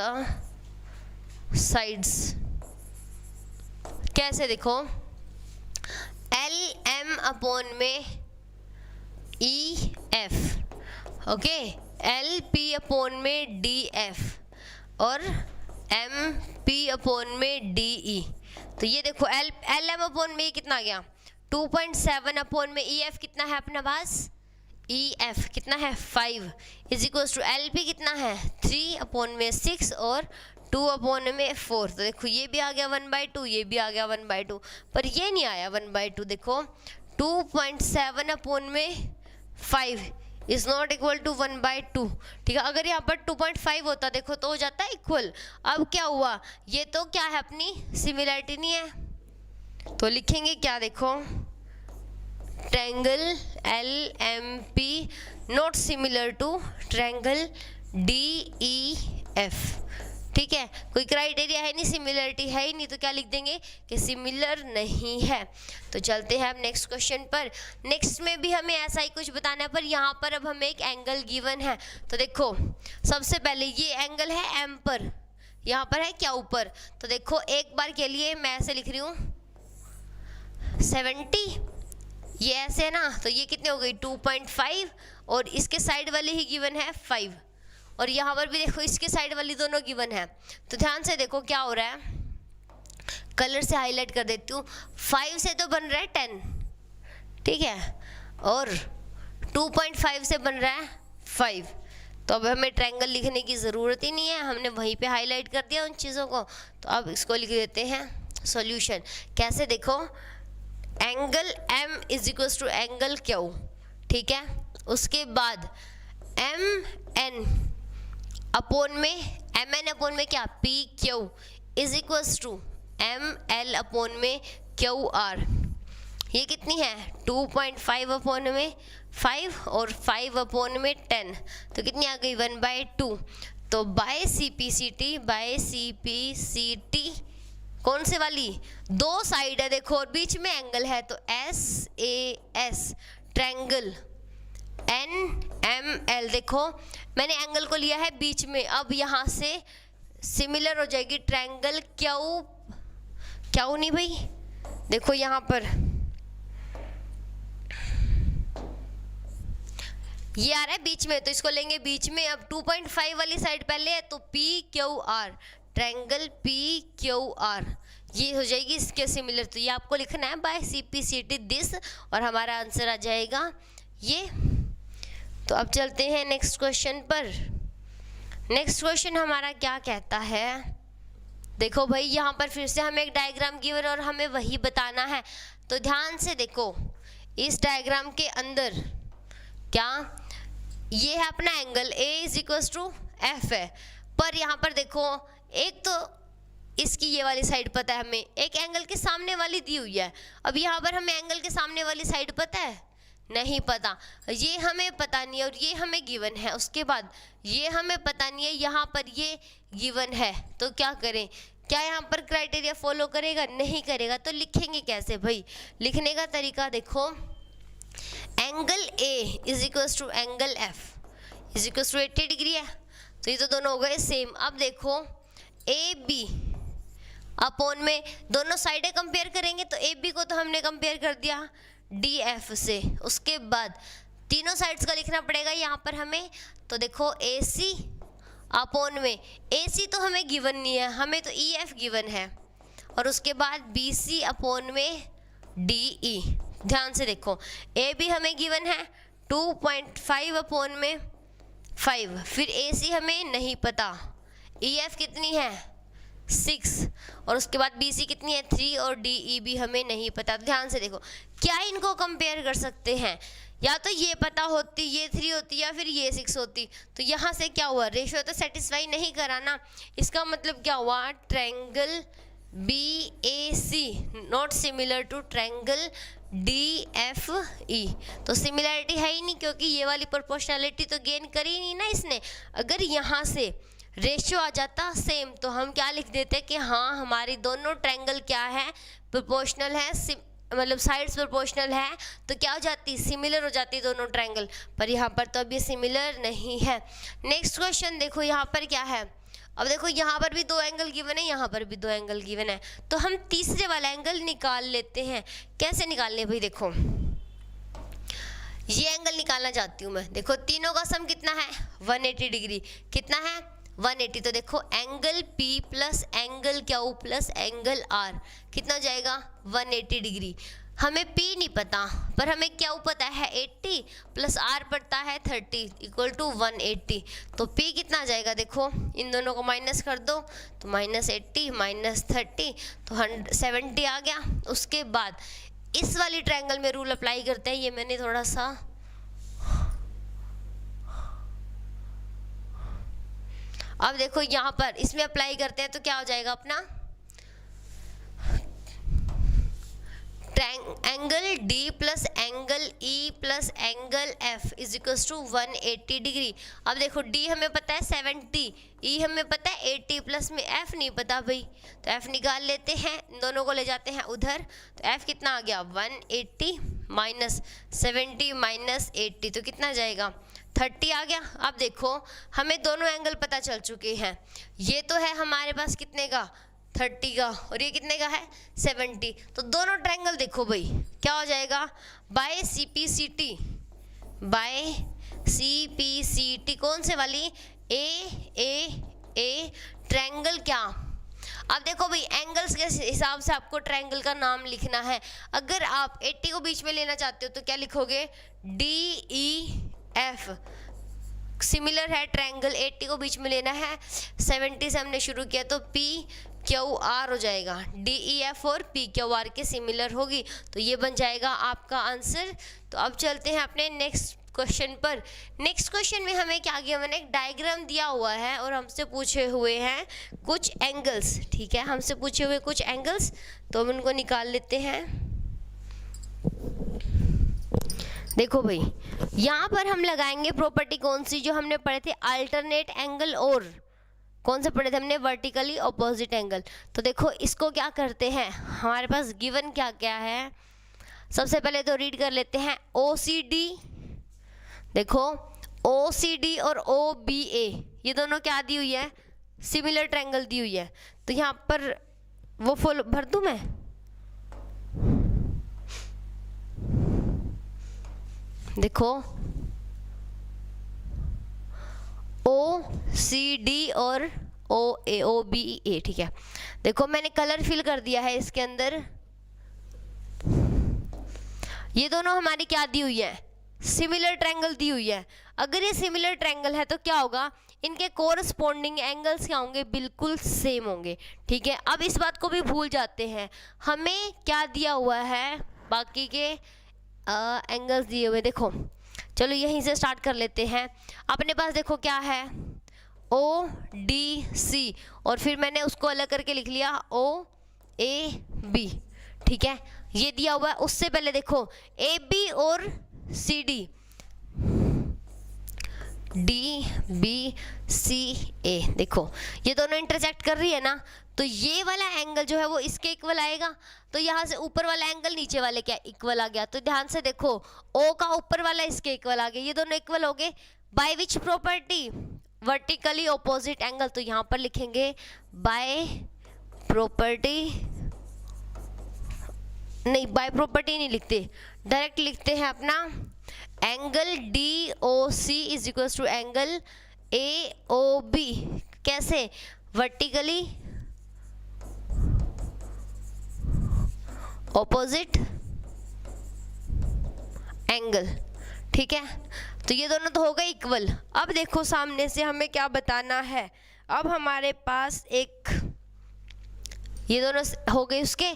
S1: साइड्स, कैसे, देखो LM अपॉन में EF, ओके, LP अपॉन में DF और MP अपॉन में DE। तो ये देखो LM अपॉन में कितना आ गया 2.7 अपॉन में EF कितना है अपना पास, EF कितना है 5 इज इक्वल टू LP कितना है 3 अपॉन में 6 और 2 अपॉन में 4। तो देखो ये भी आ गया 1/2, ये भी आ गया 1/2, पर ये नहीं आया 1/2। देखो 2.7 अपॉन में 5 इज नॉट इक्वल टू 1/2, ठीक है। अगर यहाँ पर 2.5 होता देखो तो हो जाता है इक्वल। अब क्या हुआ, ये तो क्या है अपनी सिमिलरिटी नहीं है, तो लिखेंगे क्या, देखो triangle LMP not similar to triangle DEF, ठीक है। कोई क्राइटेरिया है नहीं, सिमिलरिटी है ही नहीं, तो क्या लिख देंगे कि सिमिलर नहीं है। तो चलते हैं अब नेक्स्ट क्वेश्चन पर। नेक्स्ट में भी हमें ऐसा ही कुछ बताना है, पर यहाँ पर अब हमें एक एंगल गिवन है। तो देखो सबसे पहले ये एंगल है M पर, यहाँ पर है क्या ऊपर। तो देखो एक बार के लिए मैं ऐसे लिख रही हूँ 70, ये ऐसे है ना, तो ये कितने हो गई 2.5 और इसके साइड वाली ही गिवन है 5 और यहाँ पर भी देखो इसके साइड वाली दोनों गिवन है। तो ध्यान से देखो क्या हो रहा है, कलर से हाईलाइट कर देती हूँ। 5 से तो बन रहा है 10, ठीक है, और 2.5 से बन रहा है 5। तो अब हमें ट्रायंगल लिखने की ज़रूरत ही नहीं है, हमने वहीं पे हाईलाइट कर दिया उन चीज़ों को। तो अब इसको लिख देते हैं सॉल्यूशन। कैसे, देखो angle M is equal to angle Q, ठीक है। उसके बाद MN अपॉन में MN अपॉन में क्या PQ is equal to ML upon में QR। ये कितनी है 2.5 अपॉन में 5 और 5 अपॉन में 10, तो कितनी आ गई 1/2। तो बाय CPCT कौन से वाली, दो साइड है देखो और बीच में एंगल है, तो SAS ट्रायंगल NML। देखो मैंने एंगल को लिया है बीच में, अब यहाँ से सिमिलर हो जाएगी ट्रायंगल क्यू नहीं भाई, देखो यहाँ पर ये आ रहा है बीच में, तो इसको लेंगे बीच में। अब 2.5 वाली साइड पहले है, तो PQR ट्रायंगल PQR ये हो जाएगी इसके सिमिलर। तो ये आपको लिखना है बाय CPCT दिस, और हमारा आंसर आ जाएगा ये। तो अब चलते हैं नेक्स्ट क्वेश्चन पर। नेक्स्ट क्वेश्चन हमारा क्या कहता है, देखो भाई यहाँ पर फिर से हमें एक डायग्राम गिवन और हमें वही बताना है। तो ध्यान से देखो इस डायग्राम के अंदर क्या, ये है अपना angle A is equal to F है, पर यहाँ पर देखो एक तो इसकी ये वाली साइड पता है हमें, एक एंगल के सामने वाली दी हुई है। अब यहाँ पर हमें एंगल के सामने वाली साइड पता है, नहीं पता, ये हमें पता नहीं है और ये हमें गिवन है। उसके बाद ये हमें पता नहीं है, यहाँ पर ये गिवन है, तो क्या करें, क्या यहाँ पर क्राइटेरिया फॉलो करेगा, नहीं करेगा। तो लिखेंगे कैसे भाई, लिखने का तरीका देखो, angle A is equal to angle F is equal to 80 degree है, तो ये तो दोनों हो गए सेम। अब देखो AB अपॉन में दोनों साइडें कंपेयर करेंगे, तो AB को तो हमने कंपेयर कर दिया DF से। उसके बाद तीनों साइड्स का लिखना पड़ेगा यहाँ पर हमें, तो देखो AC अपॉन में AC तो हमें गिवन नहीं है, हमें तो EF गिवन है, और उसके बाद BC अपॉन में DE। ध्यान से देखो AB हमें गिवन है 2.5 अपॉन में 5, फिर AC हमें नहीं पता, EF कितनी है 6, और उसके बाद BC कितनी है 3, और DE भी हमें नहीं पता। ध्यान से देखो क्या इनको कंपेयर कर सकते हैं, या तो ये पता होती, ये 3 होती, या फिर ये 6 होती। तो यहाँ से क्या हुआ, रेशियो तो सेटिस्फाई नहीं करा ना। इसका मतलब क्या हुआ, triangle BAC not similar to triangle DFE। तो सिमिलरिटी है ही नहीं, क्योंकि ये वाली प्रोपोर्शनैलिटी तो गेन करी नहीं ना इसने। अगर यहाँ से रेशियो आ जाता सेम, तो हम क्या लिख देते कि हाँ हमारी दोनों ट्रायंगल क्या है, प्रोपोर्शनल है, मतलब साइड्स प्रोपोर्शनल है, तो क्या हो जाती, सिमिलर हो जाती दोनों ट्रायंगल। पर यहाँ पर तो अब ये सिमिलर नहीं है। नेक्स्ट क्वेश्चन देखो, यहाँ पर क्या है। अब देखो यहाँ पर भी 2 एंगल गिवन है, यहाँ पर भी 2 एंगल गिवन है, तो हम तीसरे वाला एंगल निकाल लेते हैं। कैसे निकालने भाई, देखो ये एंगल निकालना चाहती हूँ मैं। देखो तीनों का सम कितना है, 180 डिग्री। कितना है, 180। तो देखो angle P plus angle Q plus angle R कितना हो जाएगा, 180 डिग्री। हमें P नहीं पता, पर हमें Q पता है 80 प्लस R पड़ता है 30 इक्वल टू 180। तो P कितना आ जाएगा, देखो इन दोनों को माइनस कर दो, तो -80 -30 तो 70 आ गया। उसके बाद इस वाली ट्रायंगल में रूल अप्लाई करते हैं। ये मैंने थोड़ा सा, अब देखो यहाँ पर इसमें अप्लाई करते हैं तो क्या हो जाएगा अपना, angle D plus angle E plus angle F is equal to 180 degree. अब देखो D हमें पता है 70, E हमें पता है 80, प्लस में F नहीं पता भाई, तो F निकाल लेते हैं, दोनों को ले जाते हैं उधर। तो F कितना आ गया, 180 माइनस 70 माइनस 80, तो कितना जाएगा, 30 आ गया। अब देखो हमें दोनों एंगल पता चल चुके हैं। ये तो है हमारे पास कितने का, 30 का, और ये कितने का है, 70। तो दोनों ट्रायंगल देखो भाई क्या हो जाएगा, बाय CPCT कौन से वाली, A ट्रायंगल क्या। अब देखो भाई एंगल्स के हिसाब से आपको ट्रायंगल का नाम लिखना है। अगर आप 80 को बीच में लेना चाहते हो तो क्या लिखोगे, DEF। सिमिलर है ट्रायंगल, 80 को बीच में लेना है, 70 से हमने शुरू किया, तो PQR हो जाएगा। DEF और PQR के सिमिलर होगी, तो ये बन जाएगा आपका आंसर। तो अब चलते हैं अपने नेक्स्ट क्वेश्चन पर। नेक्स्ट क्वेश्चन में हमें क्या किया, मैंने एक डायग्राम दिया हुआ है और हमसे पूछे हुए हैं कुछ एंगल्स। ठीक है, हमसे पूछे हुए कुछ एंगल्स, तो हम उनको निकाल लेते हैं। देखो भाई यहाँ पर हम लगाएंगे प्रॉपर्टी कौन सी, जो हमने पढ़े थे अल्टरनेट एंगल, और कौन से पढ़े थे हमने, वर्टिकली ऑपोजिट एंगल। तो देखो इसको क्या करते हैं, हमारे पास गिवन क्या क्या है, सबसे पहले तो रीड कर लेते हैं OCD। देखो OCD और OBA ये दोनों क्या दी हुई है, सिमिलर ट्रायंगल दी हुई है। तो यहाँ पर वो फुल भर दूं मैं, देखो OCD और OBA। ठीक है, देखो मैंने कलर फिल कर दिया है इसके अंदर। ये दोनों हमारी क्या दी हुई है, सिमिलर ट्रायंगल दी हुई है। अगर ये सिमिलर ट्रायंगल है तो क्या होगा, इनके कोरस्पॉन्डिंग एंगल्स क्या होंगे, बिल्कुल सेम होंगे। ठीक है, अब इस बात को भी भूल जाते हैं, हमें क्या दिया हुआ है, बाकी के एंगल्स दिए हुए। देखो चलो यहीं से स्टार्ट कर लेते हैं। अपने पास देखो क्या है, ODC, और फिर मैंने उसको अलग करके लिख लिया OAB। ठीक है, ये दिया हुआ है। उससे पहले देखो AB और CD, DBCA, देखो ये दोनों इंटरसेक्ट कर रही है ना, तो ये वाला एंगल जो है वो इसके इक्वल आएगा। तो यहाँ से ऊपर वाला एंगल नीचे वाले क्या इक्वल आ गया। तो ध्यान से देखो O का ऊपर वाला इसके इक्वल आ गया, ये दोनों इक्वल हो गए। By which property, vertically opposite angle. तो यहाँ पर लिखेंगे बाय प्रॉपर्टी, नहीं बाय प्रॉपर्टी नहीं लिखते, डायरेक्ट लिखते हैं अपना angle DOC is equal to angle AOB। कैसे, वर्टिकली ऑपोजिट एंगल। ठीक है, तो ये दोनों तो हो गए इक्वल। अब देखो सामने से हमें क्या बताना है, अब हमारे पास एक, ये दोनों हो गए उसके,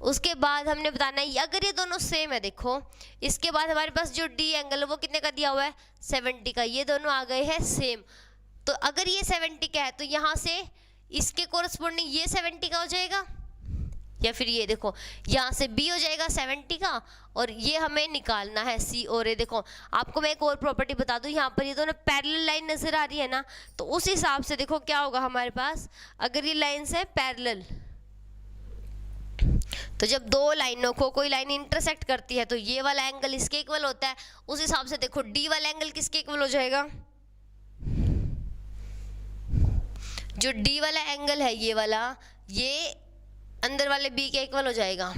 S1: उसके बाद हमने बताना है अगर ये दोनों सेम है, देखो इसके बाद हमारे पास जो डी एंगल है वो कितने का दिया हुआ है 70 का, ये दोनों आ गए हैं सेम। तो अगर ये 70 का है तो यहाँ से इसके कोरस्पोंडिंग ये 70 का हो जाएगा, या फिर ये देखो यहाँ से बी हो जाएगा 70 का, और ये हमें निकालना है सी और ए। देखो आपको मैं एक और प्रॉपर्टी बता दूं, यहाँ पर ये दोनों पैरेलल लाइन नजर आ रही है ना, तो उस हिसाब से देखो क्या होगा हमारे पास, अगर ये लाइंस है पैरेलल, तो जब दो लाइनों को कोई लाइन इंटरसेक्ट करती है तो ये वाला एंगल इसके इक्वल होता है, उस हिसाब से देखो डी वाला एंगल किसके इक्वल हो जाएगा, जो डी वाला एंगल है ये वाला, ये अंदर वाले बी के इक्वल हो जाएगा।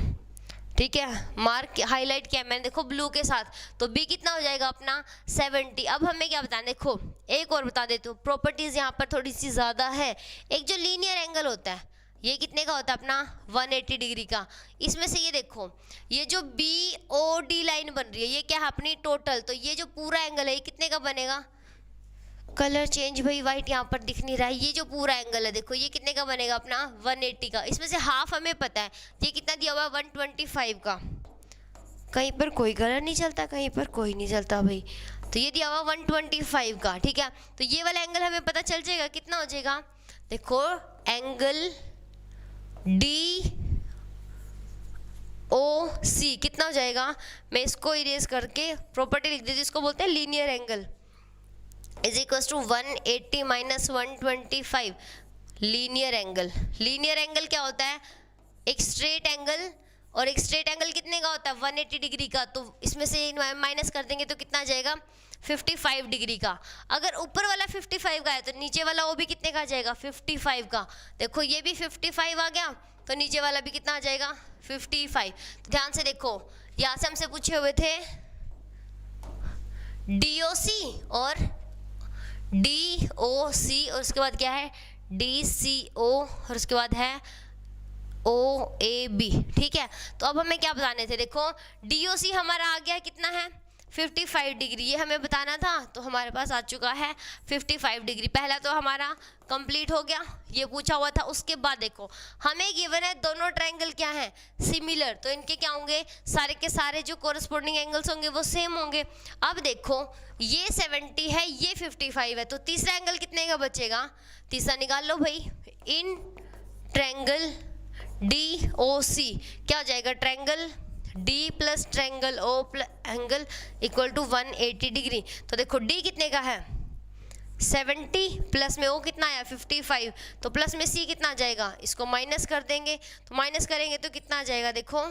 S1: ठीक है, मार्क हाईलाइट किया मैंने देखो ब्लू के साथ, तो बी कितना हो जाएगा अपना 70। अब हमें क्या बताना, देखो एक और बता देती हूँ, प्रॉपर्टीज यहाँ पर थोड़ी सी ज़्यादा है। एक जो लीनियर एंगल होता है ये कितने का होता है अपना 180 डिग्री का। इसमें से ये देखो ये जो बी ओ डी लाइन बन रही है ये क्या है अपनी टोटल, तो ये जो पूरा एंगल है ये कितने का बनेगा, कलर चेंज भाई वाइट यहाँ पर दिख नहीं रहा है, ये जो पूरा एंगल है देखो ये कितने का बनेगा अपना 180 का। इसमें से हाफ हमें पता है ये कितना दिया हुआ है 125 का, कहीं पर कोई कलर नहीं चलता, कहीं पर कोई नहीं चलता भाई, तो ये दिया हुआ 125 का। ठीक है, तो ये वाला एंगल हमें पता चल जाएगा कितना हो जाएगा, देखो एंगल डी ओ सी कितना हो जाएगा, मैं इसको इरेज करके प्रॉपर्टी लिख देती हूँ, इसको बोलते हैं linear angle is equal to 180 minus 125 linear angle. Linear angle क्या होता है, एक स्ट्रेट एंगल, और एक स्ट्रेट एंगल कितने का होता है 180 डिग्री का, तो इसमें से माइनस कर देंगे तो कितना आ जाएगा 55 डिग्री का। अगर ऊपर वाला 55 का है तो नीचे वाला वो भी कितने का आ जाएगा 55 का। देखो ये भी 55 आ गया तो नीचे वाला भी कितना आ जाएगा 55। तो ध्यान से देखो यहाँ से हमसे पूछे हुए थे DOC और DOC, और उसके बाद क्या है DCO, और उसके बाद है OAB। ठीक है, तो अब हमें क्या बताने थे, देखो DOC हमारा आ गया कितना है 55 डिग्री, ये हमें बताना था, तो हमारे पास आ चुका है 55 डिग्री। पहला तो हमारा कंप्लीट हो गया, ये पूछा हुआ था। उसके बाद देखो हमें गिवन है दोनों ट्रायंगल क्या हैं सिमिलर, तो इनके क्या होंगे सारे के सारे जो कोरस्पोंडिंग एंगल्स होंगे वो सेम होंगे। अब देखो ये 70 है ये 55 है, तो तीसरा एंगल कितने का बचेगा, तीसरा निकाल लो भाई। इन ट्रायंगल DOC क्या हो जाएगा, triangle D plus triangle O angle equal to 180 degree. तो देखो D कितने का है 70, प्लस में O कितना आया 55, तो प्लस में C कितना आ जाएगा, इसको माइनस कर देंगे, तो माइनस करेंगे तो कितना आ जाएगा, देखो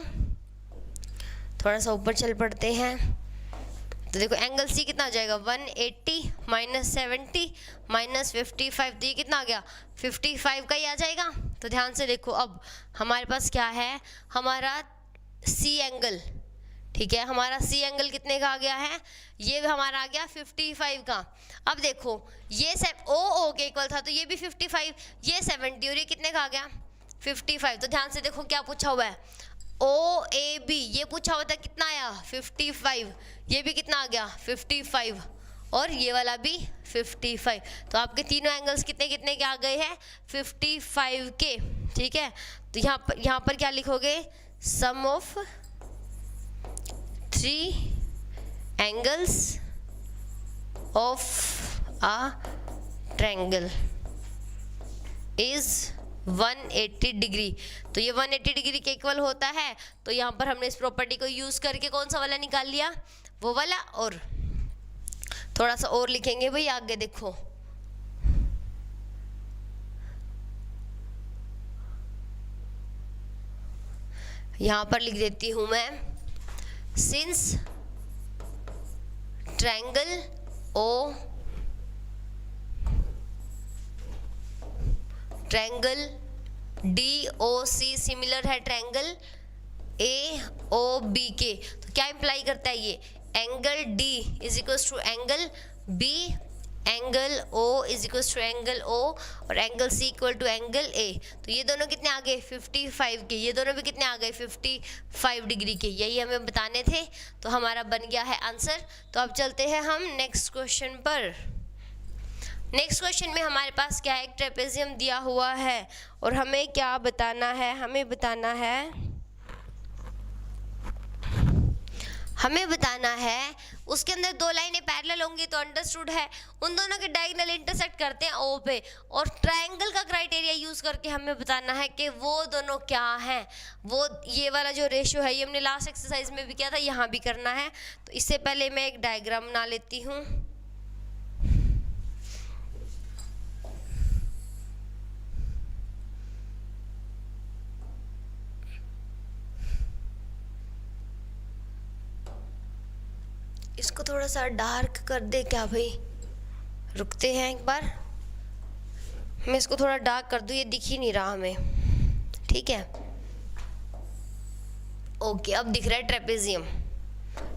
S1: थोड़ा सा ऊपर चल पड़ते हैं, तो देखो एंगल C कितना आ जाएगा 180 माइनस 70 माइनस 55, तो ये कितना आ गया 55 का ही आ जाएगा। तो ध्यान से देखो अब हमारे पास क्या है, हमारा C एंगल, ठीक है, हमारा C एंगल कितने का आ गया है, ये भी हमारा आ गया 55 का। अब देखो ये O के इक्वल था तो ये भी 55, ये 70 और ये कितने का आ गया 55। तो ध्यान से देखो क्या पूछा हुआ है OAB, ये पूछा हुआ था कितना आया 55, ये भी कितना आ गया 55, और ये वाला भी 55। तो आपके तीनों एंगल्स कितने कितने के आ गए हैं 55 के। ठीक है, तो यहाँ पर क्या लिखोगे, sum of 3 angles of a triangle is 180 degree. तो ये 180 डिग्री के इक्वल होता है, तो यहाँ पर हमने इस प्रॉपर्टी को यूज करके कौन सा वाला निकाल लिया, वो वाला। और थोड़ा सा और लिखेंगे भाई आगे, देखो यहाँ पर लिख देती हूँ मैं, since triangle O triangle DOC similar है ट्रायंगल AOB के, तो क्या इंप्लाई करता है ये, angle D is equal to angle B, angle O is equal to angle O, और angle C equal to angle A। तो ये दोनों कितने आ गए 55 के, ये दोनों भी कितने आ गए 55 डिग्री के, यही हमें बताने थे। तो हमारा बन गया है आंसर। तो अब चलते हैं हम नेक्स्ट क्वेश्चन पर। नेक्स्ट क्वेश्चन में हमारे पास क्या है, एक ट्रेपेजियम दिया हुआ है और हमें क्या बताना है, हमें बताना है हमें बताना है उसके अंदर दो लाइनें पैरेलल होंगी तो अंडरस्टूड है, उन दोनों के डायगोनल इंटरसेक्ट करते हैं ओ पे, और ट्रायंगल का क्राइटेरिया यूज करके हमें बताना है कि वो दोनों क्या हैं। वो ये वाला जो रेशियो है ये हमने लास्ट एक्सरसाइज में भी किया था, यहाँ भी करना है। तो इससे पहले मैं एक डायग्राम बना लेती हूँ। इसको थोड़ा सा डार्क कर दे क्या भाई, रुकते हैं एक बार, मैं इसको थोड़ा डार्क कर दूं, ये दिख ही नहीं रहा हमें, ठीक है। ओके, अब दिख रहा है ट्रेपेजियम,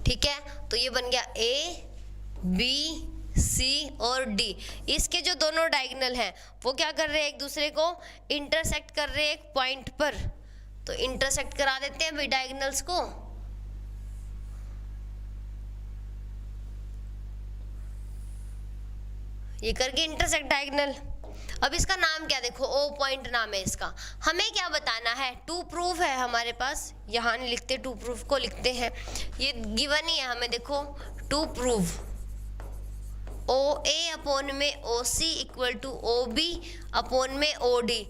S1: ठीक है। तो ये बन गया ए बी सी और डी। इसके जो दोनों डायगोनल हैं वो क्या कर रहे हैं, एक दूसरे को इंटरसेक्ट कर रहे हैं एक पॉइंट पर। तो इंटरसेक्ट करा देते हैं भाई डायगोनल्स को। ये करके इंटरसेक्ट डायगोनल। अब इसका नाम क्या, देखो ओ पॉइंट नाम है इसका। हमें क्या बताना है, टू प्रूफ है हमारे पास, यहाँ नहीं लिखते, टू प्रूफ को लिखते हैं, ये गिवन ही है हमें। देखो to proof O A upon में O C equal to O B upon में ओ डी।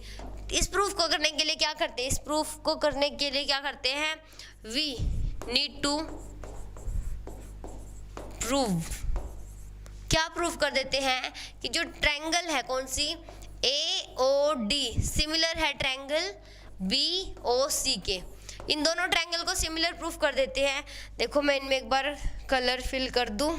S1: इस प्रूफ को करने के लिए क्या करते हैं, इस प्रूफ को करने के लिए क्या करते हैं, वी नीड टू प्रूव, क्या प्रूफ कर देते हैं कि जो ट्रायंगल है कौन सी, ए ओ डी सिमिलर है ट्रायंगल बी ओ सी के। इन दोनों ट्रायंगल को सिमिलर प्रूफ कर देते हैं। देखो मैं इनमें एक बार कलर फिल कर दूं,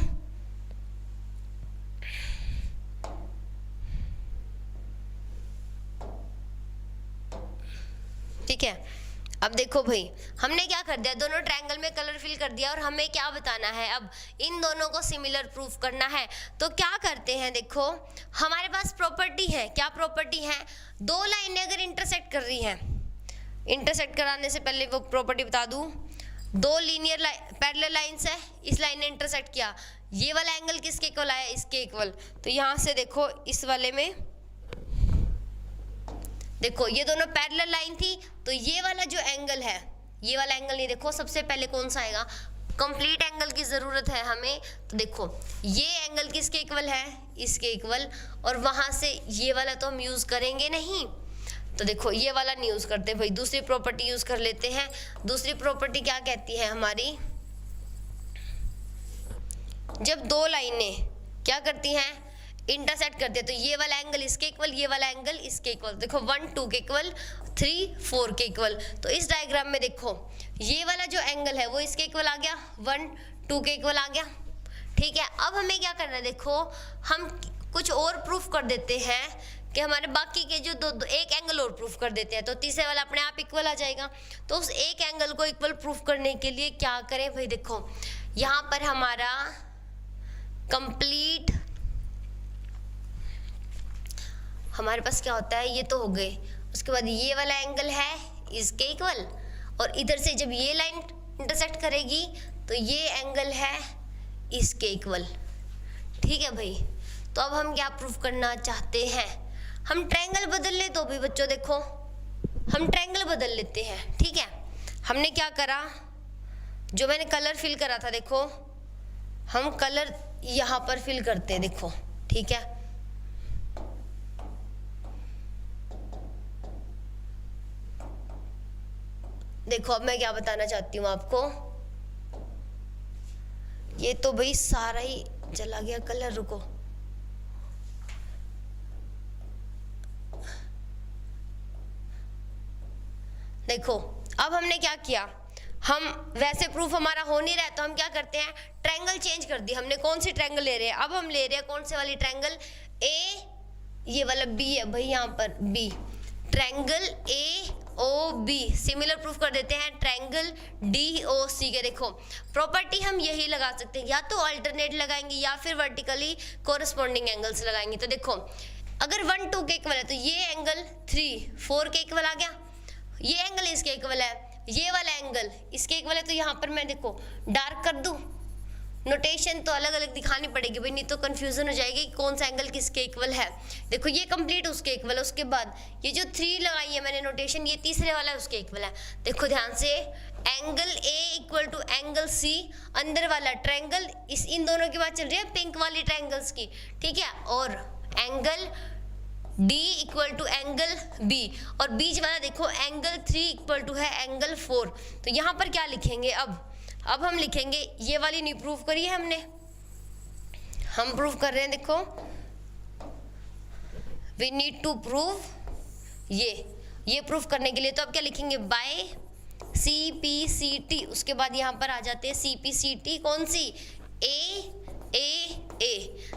S1: ठीक है। अब देखो भाई हमने क्या कर दिया, दोनों ट्रायंगल में कलर फिल कर दिया, और हमें क्या बताना है, अब इन दोनों को सिमिलर प्रूफ करना है। तो क्या करते हैं, देखो हमारे पास प्रॉपर्टी है, क्या प्रॉपर्टी है, दो लाइनें अगर इंटरसेक्ट कर रही हैं, इंटरसेक्ट कराने से पहले वो प्रॉपर्टी बता दूं, दो लीनियर पैरेलल लाइंस है, इस लाइन ने इंटरसेक्ट किया, ये वाला एंगल किसके इक्वल आया, इसके इक्वल। तो यहाँ से देखो इस वाले में देखो ये दोनों पैरेलल लाइन थी, तो ये वाला जो एंगल है, ये वाला एंगल नहीं, देखो सबसे पहले कौन सा आएगा, कंप्लीट एंगल की ज़रूरत है हमें। तो देखो ये एंगल किसके इक्वल है, इसके इक्वल, और वहाँ से ये वाला तो हम यूज़ करेंगे नहीं, तो देखो ये वाला नहीं यूज़ करते भाई, दूसरी प्रॉपर्टी यूज़ कर लेते हैं। दूसरी प्रॉपर्टी क्या कहती है हमारी, जब दो लाइनें क्या करती हैं, इंटरसेक्ट करते हैं, तो ये वाला एंगल इसके इक्वल, ये वाला एंगल इसके इक्वल, देखो 1 2 के इक्वल, 3 4 के इक्वल। तो इस डायग्राम में देखो ये वाला जो एंगल है वो इसके इक्वल आ गया, 1 2 के इक्वल आ गया, ठीक है। अब हमें क्या करना है, देखो हम कुछ और प्रूफ कर देते हैं कि हमारे बाकी के जो दो एक एंगल और प्रूफ कर देते हैं, तो तीसरे वाला अपने आप इक्वल आ जाएगा। तो उस एक एंगल को इक्वल प्रूफ करने के लिए क्या करें भाई, देखो यहाँ पर हमारा कंप्लीट, हमारे पास क्या होता है, ये तो हो गए, उसके बाद ये वाला एंगल है इसके इक्वल, और इधर से जब ये लाइन इंटरसेक्ट करेगी तो ये एंगल है इसके इक्वल, ठीक है भाई। तो अब हम क्या प्रूफ करना चाहते हैं, हम ट्रायंगल बदल ले, तो भी बच्चों देखो हम ट्रायंगल बदल लेते हैं, ठीक है। हमने क्या करा, जो मैंने कलर फिल करा था, देखो हम कलर यहाँ पर फिल करते हैं, देखो ठीक है। देखो अब मैं क्या बताना चाहती हूँ आपको, ये तो भाई सारा ही चला गया कलर, रुको देखो अब हमने क्या किया, हम वैसे प्रूफ हमारा हो नहीं रहा है, तो हम क्या करते हैं, ट्रायंगल चेंज कर दी हमने। कौन सी ट्रायंगल ले रहे हैं, अब हम ले रहे हैं कौन से वाली ट्रायंगल, ए, ये वाला बी है भाई, यहाँ पर B, triangle A O B similar proof कर देते हैं ट्रायंगल डी ओ सी के। देखो प्रॉपर्टी हम यही लगा सकते हैं, या तो अल्टरनेट लगाएंगे या फिर वर्टिकली कोरस्पॉन्डिंग एंगल्स लगाएंगे। तो देखो अगर 1 2 के इक्वल है तो ये एंगल 3 4 के इक्वल आ गया, ये एंगल इसके इक्वल है, ये वाला एंगल इसके इक्वल है, तो यहाँ पर मैं देखो डार्क कर दूं, नोटेशन तो अलग अलग दिखानी पड़ेगी भाई, नहीं तो कंफ्यूजन हो जाएगी कि कौन सा एंगल किसके इक्वल है। देखो ये कंप्लीट उसके इक्वल है, उसके बाद ये जो 3 लगाई है मैंने नोटेशन, ये तीसरे वाला है उसके इक्वल है। देखो ध्यान से, angle A equal to angle C, अंदर वाला ट्रायंगल इन दोनों की बात चल रही है पिंक वाली ट्रायंगल्स की, ठीक है, और angle D equal to angle B, और बीच वाला देखो एंगल 3 इक्वल टू है एंगल 4। तो यहाँ पर क्या लिखेंगे अब हम लिखेंगे, ये वाली नहीं प्रूव करी है हमने, हम प्रूव कर रहे हैं। देखो वी नीड टू प्रूव ये प्रूव करने के लिए तो अब क्या लिखेंगे, बाय CPCT, उसके बाद यहाँ पर आ जाते हैं CPCT कौन सी, ए।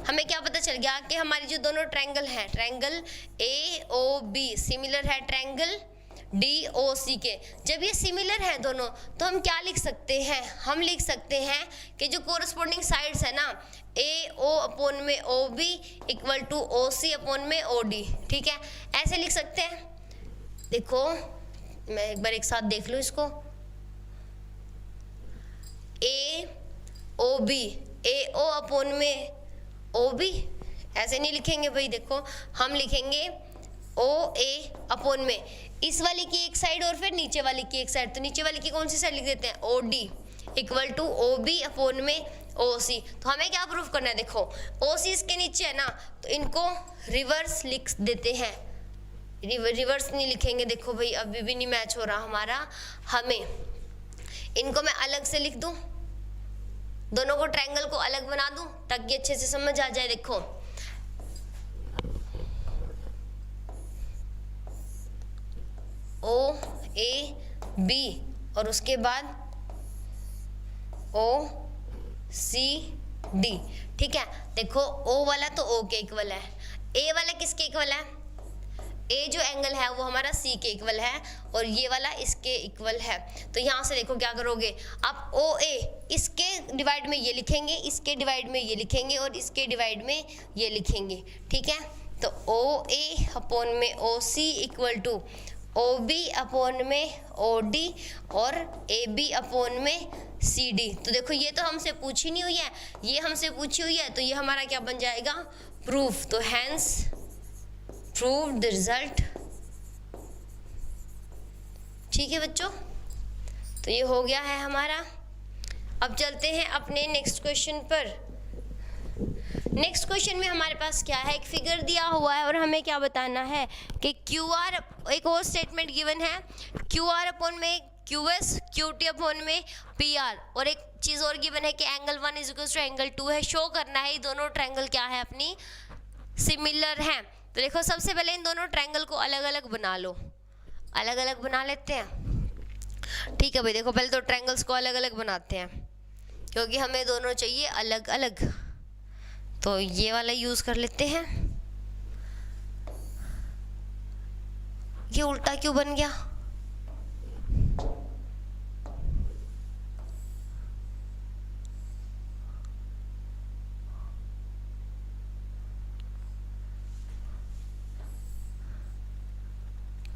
S1: हमें क्या पता चल गया कि हमारी जो दोनों ट्रायंगल हैं, ट्रायंगल AOB सिमिलर है ट्रायंगल DOC के। जब ये सिमिलर हैं दोनों तो हम क्या लिख सकते हैं, हम लिख सकते हैं कि जो कोरस्पॉन्डिंग साइड्स है ना, AO अपॉन में OB equal to OC upon में OD, ठीक है, ऐसे लिख सकते हैं। देखो मैं एक बार एक साथ देख लूँ इसको, AOB AO अपॉन में OB, ऐसे नहीं लिखेंगे भाई, देखो हम लिखेंगे OA अपॉन में इस वाली की एक साइड और फिर नीचे वाली की एक साइड, तो नीचे वाली की कौन सी साइड लिख देते हैं, OD equal to OB upon में OC। तो हमें क्या प्रूफ करना है, देखो OC इसके नीचे है ना, तो इनको रिवर्स लिख देते हैं, रिवर्स नहीं लिखेंगे, देखो भाई अभी भी नहीं मैच हो रहा हमारा, हमें इनको मैं अलग से लिख दूं, दोनों को ट्रायंगल को अलग बना दूं ताकि अच्छे से समझ आ जाए। देखो OAB और उसके बाद OCD, ठीक है। देखो O वाला तो O के इक्वल है, A वाला किसके इक्वल है, A जो एंगल है वो हमारा C के इक्वल है और ये वाला इसके इक्वल है। तो यहाँ से देखो क्या करोगे, आप OA इसके डिवाइड में ये लिखेंगे, इसके डिवाइड में ये लिखेंगे और इसके डिवाइड में ये लिखेंगे, ठीक है। तो OA अपॉन में OC equal to OB upon में OD और AB अपॉन में CD। तो देखो ये तो हमसे पूछी नहीं हुई है, ये हमसे पूछी हुई है, तो ये हमारा क्या बन जाएगा, प्रूफ। तो हैंस प्रूव द रिजल्ट, ठीक है बच्चों। तो ये हो गया है हमारा। अब चलते हैं अपने नेक्स्ट क्वेश्चन पर। नेक्स्ट क्वेश्चन में हमारे पास क्या है, एक फिगर दिया हुआ है और हमें क्या बताना है कि QR, एक और स्टेटमेंट गिवन है, QR अपॉन में QS, QT अपॉन में PR, और एक चीज़ और गिवन है कि angle 1 is equal to angle 2 है। शो करना है ये दोनों ट्रायंगल क्या है अपनी, सिमिलर हैं। तो देखो सबसे पहले इन दोनों ट्रायंगल को अलग अलग बना लो, अलग अलग बना लेते हैं, ठीक है भाई। देखो पहले तो ट्रायंगल्स को अलग अलग बनाते हैं क्योंकि हमें दोनों चाहिए अलग अलग। तो ये वाला यूज़ कर लेते हैं। ये उल्टा क्यों बन गया,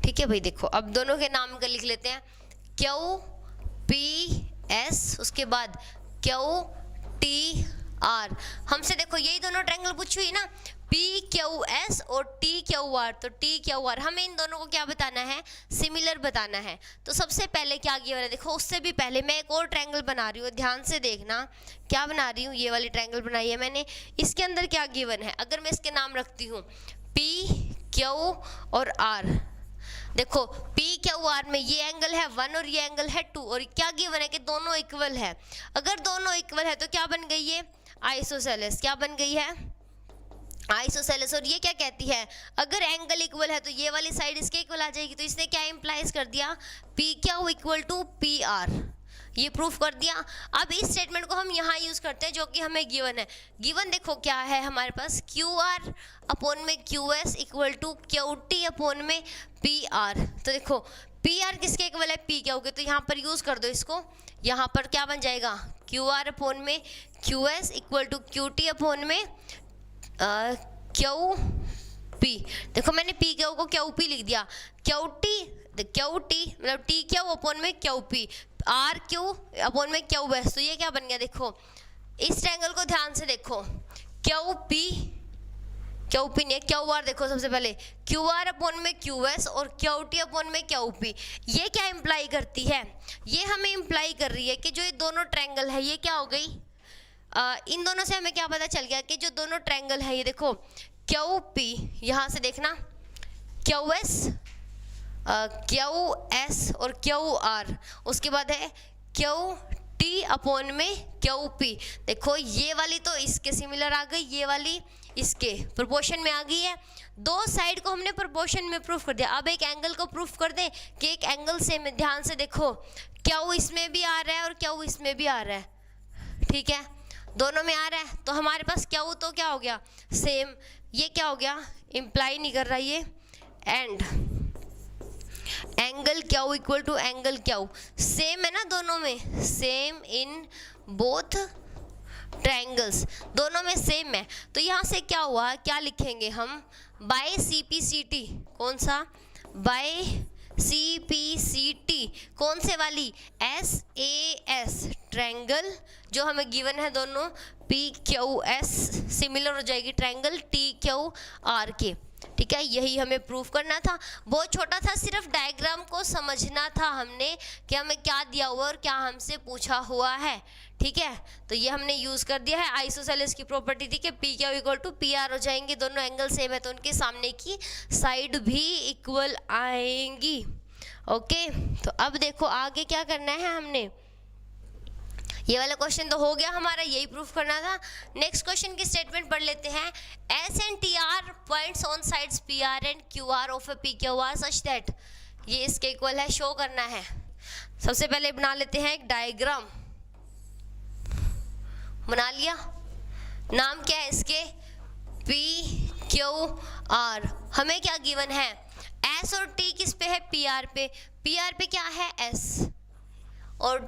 S1: ठीक है भाई। देखो अब दोनों के नाम का लिख लेते हैं, QPS, उसके बाद QTR। हमसे देखो यही दोनों ट्रायंगल पूछी हुई ना, PQS और TQR। तो TQR हमें इन दोनों को क्या बताना है, सिमिलर बताना है। तो सबसे पहले क्या गिवन है, देखो उससे भी पहले मैं एक और ट्रायंगल बना रही हूँ, ध्यान से देखना क्या बना रही हूँ। ये वाली ट्रायंगल बनाई है मैंने, इसके अंदर क्या गिवन है, अगर मैं इसके नाम रखती हूँ PQ और R। देखो PQR में ये एंगल है 1 और ये एंगल है 2, और क्या गिवन है कि दोनों इक्वल है। अगर दोनों इक्वल है तो क्या बन गई है, आइसोसेलेस। क्या बन गई है, आइसोसेलेस। और ये क्या कहती है, अगर एंगल इक्वल है तो ये वाली साइड इसके इक्वल आ जाएगी। तो इसने क्या इंप्लाइज कर दिया, PQ इक्वल टू PR, ये प्रूफ कर दिया। अब इस स्टेटमेंट को हम यहाँ यूज़ करते हैं जो कि हमें गिवन है। गिवन देखो क्या है हमारे पास, QR अपॉन में QS equal to QT upon में PR। तो देखो PR किसके इक्वल है, PQ के, तो यहाँ पर यूज़ कर दो इसको। यहाँ पर क्या बन जाएगा, QR अपॉन में QS equal to QT upon में QP। देखो मैंने PQ को QP लिख दिया, QT मतलब TQ अपॉन में QP, RQ अपॉन में QS। तो ये क्या बन गया, देखो इस ट्रायंगल को ध्यान से देखो, क्यू पी नहीं, क्यू आर देखो सबसे पहले, क्यू आर अपॉन में क्यू एस और क्यू टी अपॉन में क्यू पी। ये क्या इंप्लाई करती है? ये हमें इंप्लाई कर रही है कि जो ये दोनों ट्रायंगल है ये क्या हो गई, इन दोनों से हमें क्या पता चल गया कि जो दोनों ट्रायंगल है ये देखो क्यू पी, यहाँ से देखना क्यू एस और क्यू आर, उसके बाद है क्यू टी अपॉन में क्यू पी। देखो ये वाली तो इसके सिमिलर आ गई, ये वाली इसके प्रोपोर्शन में आ गई है। दो साइड को हमने प्रोपोर्शन में प्रूफ कर दिया। अब एक एंगल को प्रूफ कर दें कि एक एंगल से में, ध्यान से देखो क्यू इसमें भी आ रहा है और क्यू इसमें भी आ रहा है, ठीक है, दोनों में आ रहा है, तो हमारे पास क्यू तो क्या हो गया सेम, ये क्या हो गया इंप्लाई नहीं कर रहा ये, and angle Q equal to angle Q same है ना दोनों में, सेम इन बोथ ट्रायंगल्स, दोनों में सेम है। तो यहाँ से क्या हुआ, क्या लिखेंगे हम, by C P C T, कौन सा, by C P C T, कौन से वाली, एस ए एस ट्रायंगल जो हमें गिवन है दोनों, पी क्यू एस सिमिलर हो जाएगी ट्रायंगल टी क्यू आर के, ठीक है। यही हमें प्रूफ करना था, बहुत छोटा था, सिर्फ डायग्राम को समझना था हमने कि हमें क्या दिया हुआ और क्या हमसे पूछा हुआ है, ठीक है। तो ये हमने यूज़ कर दिया है। आइसोसेलेस की प्रॉपर्टी थी कि P Q equal to P R हो जाएंगे, दोनों एंगल सेम है तो उनके सामने की साइड भी इक्वल आएंगी, ओके। तो अब देखो आगे क्या करना है हमने, ये वाला क्वेश्चन तो हो गया हमारा, यही प्रूफ करना था। नेक्स्ट क्वेश्चन की स्टेटमेंट पढ़ लेते हैं। S and T are points on sides P R and Q R of a P Q R such that, ये इसके इक्वल है, शो करना है। सबसे पहले बना लेते हैं एक डायग्राम, बना लिया, नाम क्या है इसके, पी क्यू आर। हमें क्या गिवन है, एस और टी किस पे है, पी आर पे, पी आर पे क्या है एस और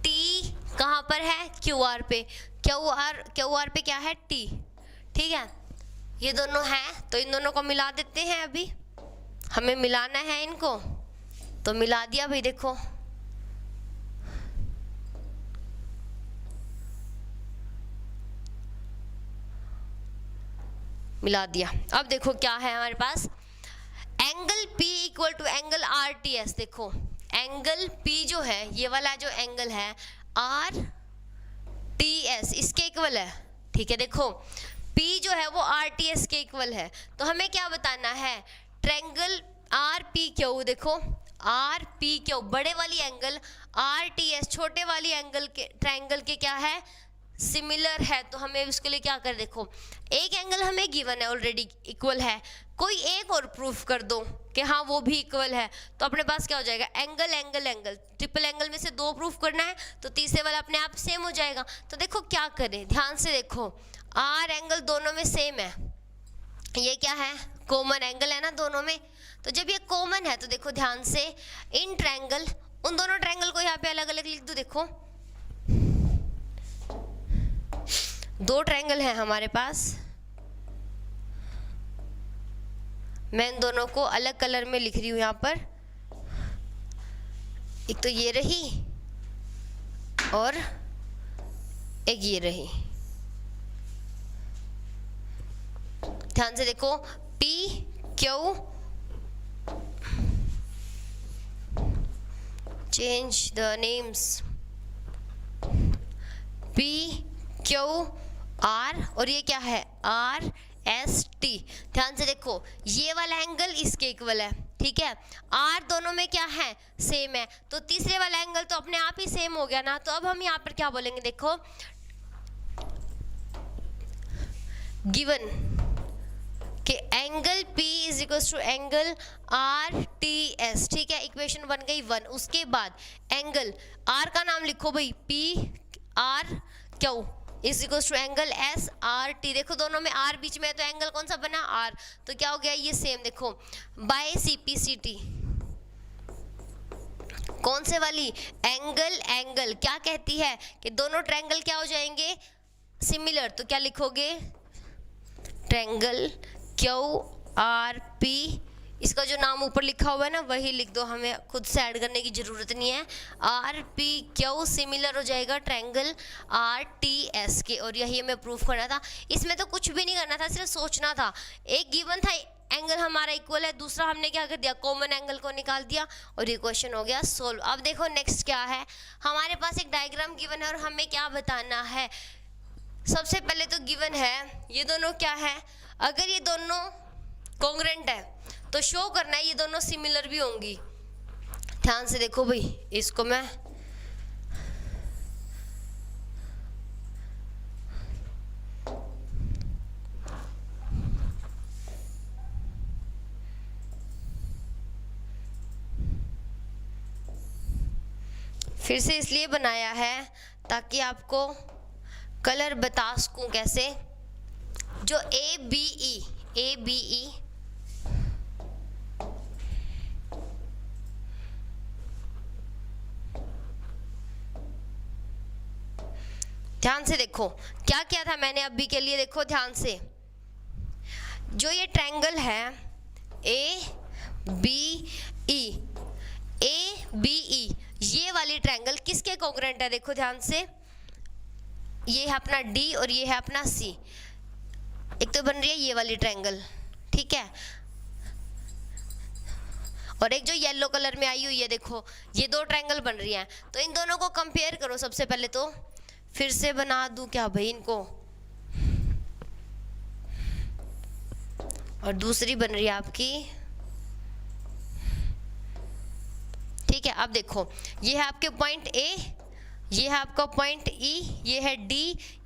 S1: टी कहाँ पर है, क्यू आर पे, क्यू आर पे क्या है टी, ठीक है। ये दोनों हैं तो इन दोनों को मिला देते हैं, अभी हमें मिलाना है इनको, तो मिला दिया भाई, देखो मिला दिया। अब देखो क्या है हमारे पास, angle P equal to angle R T S. देखो एंगल P जो है, ये वाला जो एंगल है आर टी एस इसके इक्वल है, ठीक है। देखो P जो है वो आर टी एस के इक्वल है, तो हमें क्या बताना है, ट्रायंगल आर पी क्यू, देखो आर पी क्यू बड़े वाली एंगल, आर टी एस छोटे वाली एंगल के ट्रायंगल के क्या है, सिमिलर है। तो हमें उसके लिए क्या कर, देखो एक एंगल हमें गिवन है ऑलरेडी इक्वल है, कोई एक और प्रूफ कर दो कि हाँ वो भी इक्वल है, तो अपने पास क्या हो जाएगा, angle angle angle, triple angle में से दो प्रूफ करना है तो तीसरे वाला अपने आप सेम हो जाएगा। तो देखो क्या करें, ध्यान से देखो, आर एंगल दोनों में सेम है, ये क्या है कॉमन एंगल है ना दोनों में, तो जब ये कॉमन है तो देखो ध्यान से, इन ट्रायंगल, उन दोनों ट्रायंगल को यहाँ पे अलग अलग लिख दो। देखो दो ट्रायंगल है हमारे पास, मैं इन दोनों को अलग कलर में लिख रही हूँ यहाँ पर, एक तो ये रही और एक ये रही। ध्यान से देखो, P Q, change the names, P Q R और ये क्या है R S T। ध्यान से देखो ये वाला एंगल इसके इक्वल है, ठीक है, R दोनों में क्या है सेम है, तो तीसरे वाला एंगल तो अपने आप ही सेम हो गया ना। तो अब हम यहाँ पर क्या बोलेंगे, देखो गिवन कि angle P is equal to angle R T S, ठीक है, इक्वेशन बन गई 1। उसके बाद एंगल R का नाम लिखो भाई, P R Q is equal to angle S R T. देखो दोनों में R बीच में है तो एंगल कौन सा बना, R, तो क्या हो गया ये सेम। देखो by C P C T, कौन से वाली, एंगल एंगल क्या कहती है कि दोनों ट्रायंगल क्या हो जाएंगे सिमिलर, तो क्या लिखोगे, ट्रायंगल क्यू आर पी इसका जो नाम ऊपर लिखा हुआ है ना वही लिख दो, हमें खुद से ऐड करने की ज़रूरत नहीं है। RPQ सिमिलर हो जाएगा ट्रायंगल RTS के, और यही हमें प्रूफ करना था। इसमें तो कुछ भी नहीं करना था, सिर्फ सोचना था। एक गिवन था, एंगल हमारा इक्वल है, दूसरा हमने क्या कर दिया, कॉमन एंगल को निकाल दिया और ये क्वेश्चन हो गया सोल्व। अब देखो नेक्स्ट क्या है, हमारे पास एक डायग्राम गिवन है और हमें क्या बताना है। सबसे पहले तो गिवन है ये दोनों क्या है, अगर ये दोनों कॉन्ग्रुएंट है तो शो करना है ये दोनों सिमिलर भी होंगी। ध्यान से देखो भाई, इसको मैं फिर से इसलिए बनाया है ताकि आपको कलर बता सकूं कैसे। जो ABE ध्यान से देखो क्या किया था मैंने अभी के लिए, देखो ध्यान से। जो ये ट्रायंगल है ABE, ये वाली ट्रायंगल किसके कॉन्ग्रुएंट है, देखो ध्यान से। ये है अपना D और ये है अपना C। एक तो बन रही है ये वाली ट्रायंगल, ठीक है, और एक जो येलो कलर में आई हुई है, देखो ये दो ट्रायंगल बन रही हैं। तो इन दोनों को कंपेयर करो। सबसे पहले तो फिर से बना दूं क्या भाई इनको, और दूसरी बन रही है आपकी, ठीक है। अब देखो ये है आपके पॉइंट A, ये है आपका पॉइंट E, ये है D,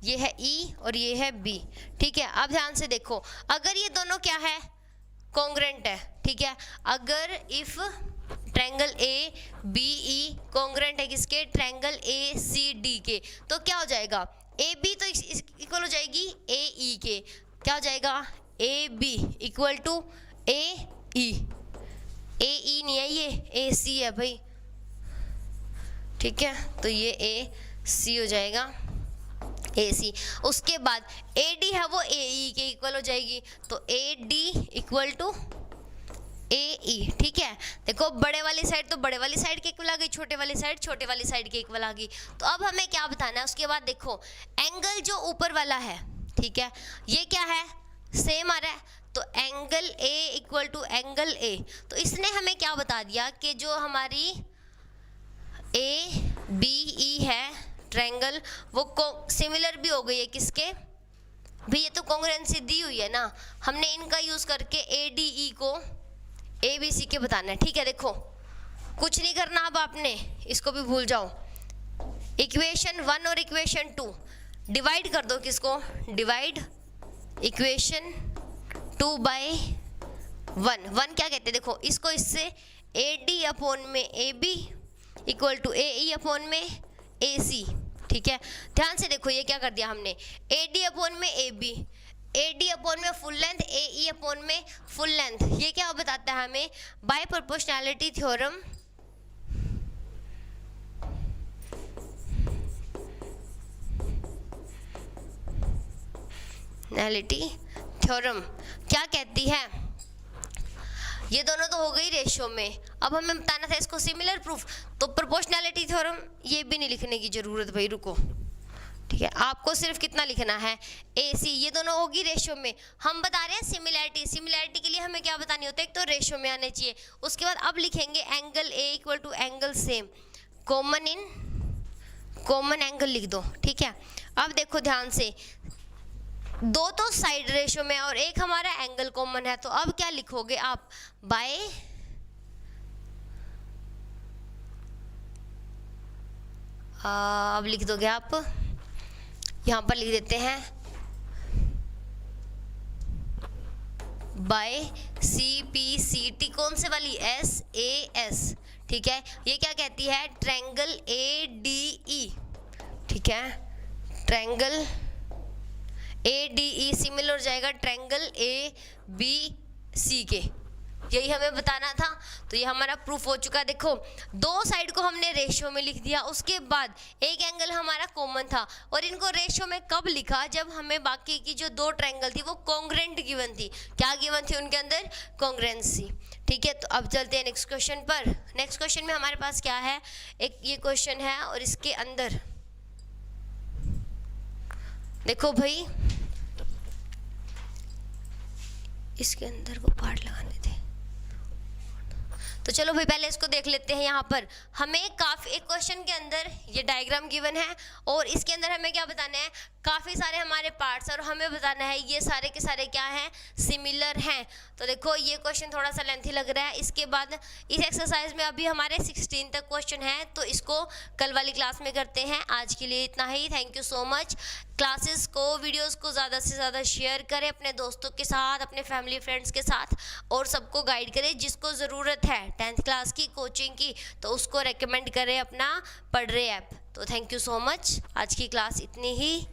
S1: ये है E और ये है B, ठीक है। अब ध्यान से देखो, अगर ये दोनों क्या है, कॉन्ग्रुएंट है, ठीक है। अगर इफ ट्रायंगल ABE कॉन्ग्रुएंट है किसके, ट्रायंगल ACD के, तो क्या हो जाएगा, AB तो इक्वल हो जाएगी AE के। क्या हो जाएगा, AB equal to AE। AE नहीं है, ये AC है भाई, ठीक है। तो ये AC हो जाएगा, AC। उसके बाद AD है वो AE के इक्वल हो जाएगी, तो AD इक्वल टू AE, ठीक है। देखो बड़े वाली साइड तो बड़े वाली साइड के इक्वल आ गई, छोटे वाली साइड छोटे वाली साइड के इक्वल आ गई। तो अब हमें क्या बताना है, उसके बाद देखो एंगल जो ऊपर वाला है, ठीक है, ये क्या है, सेम आ रहा है, तो angle A equal to angle A। तो इसने हमें क्या बता दिया कि जो हमारी ABE है ट्रायंगल, वो सिमिलर भी हो गई है किसके भी, ये तो कॉन्ग्रुएंसी दी हुई है ना, हमने इनका यूज़ करके ADE को ABC के बताना है, ठीक है। देखो कुछ नहीं करना अब आपने, इसको भी भूल जाओ। इक्वेशन 1 और इक्वेशन 2 डिवाइड कर दो, किसको, डिवाइड इक्वेशन 2 बाय 1 क्या कहते हैं, देखो इसको इससे AD अपॉन में AB equal to AE upon में AC, ठीक है। ध्यान से देखो ये क्या कर दिया हमने, AD अपॉन में AB, AD अपॉन में फुल लेंथ, AE अपॉन में फुल लेंथ। ये क्या बताता है हमें, बाय प्रोपोर्शनैलिटी थ्योरम क्या कहती है, ये दोनों तो हो गई रेशियो में। अब हमें बताना था इसको सिमिलर प्रूफ, तो प्रोपोर्शनैलिटी थ्योरम ये भी नहीं लिखने की जरूरत भाई, रुको, ठीक है। आपको सिर्फ कितना लिखना है, AC, ये दोनों होगी रेशियो में। हम बता रहे हैं सिमिलैरिटी के लिए हमें क्या बतानी होता है, एक तो रेशियो में आने चाहिए। उसके बाद अब लिखेंगे angle A equal to angle same, common angle लिख दो, ठीक है। अब देखो ध्यान से, दो तो साइड रेशियो में और एक हमारा एंगल कॉमन है, तो अब क्या लिखोगे आप, बाय अब लिख दोगे आप, यहाँ पर लिख देते हैं बाय CPCT, कौन से वाली, SAS, ठीक है। ये क्या कहती है, ट्रायंगल ADE, ठीक है, ट्रायंगल ADE सिमिलर हो जाएगा ट्रायंगल ABC के, यही हमें बताना था। तो ये हमारा प्रूफ हो चुका है। देखो, दो साइड को हमने रेशियो में लिख दिया, उसके बाद एक एंगल हमारा कॉमन था, और इनको रेशियो में कब लिखा, जब हमें बाकी की जो दो ट्रायंगल थी वो कॉन्ग्रुएंट गिवन थी। क्या गिवन थी उनके अंदर? कॉन्ग्रुएंसी। ठीक है, तो अब चलते हैं नेक्स्ट क्वेश्चन पर। नेक्स्ट क्वेश्चन में हमारे पास क्या है, एक ये क्वेश्चन है, और इसके अंदर देखो भाई, इसके अंदर वो पार्ट लगाने थे। तो चलो भाई पहले इसको देख लेते हैं। यहाँ पर हमें काफ़ी, एक क्वेश्चन के अंदर ये डायग्राम गिवन है, और इसके अंदर हमें क्या बताना है, काफ़ी सारे हमारे पार्ट्स, और हमें बताना है ये सारे के सारे क्या हैं, सिमिलर हैं। तो देखो ये क्वेश्चन थोड़ा सा लेंथी लग रहा है। इसके बाद इस एक्सरसाइज में अभी हमारे 16 तक क्वेश्चन है, तो इसको कल वाली क्लास में करते हैं। आज के लिए इतना ही। Thank you so much. Classes को, वीडियोस को ज़्यादा से ज़्यादा शेयर करें अपने दोस्तों के साथ, अपने फैमिली फ्रेंड्स के साथ, और सबको गाइड करें जिसको ज़रूरत है 10th क्लास की कोचिंग की, तो उसको रेकमेंड करें अपना पढ़ रहे ऐप। तो थैंक यू सो मच। आज की क्लास इतनी ही।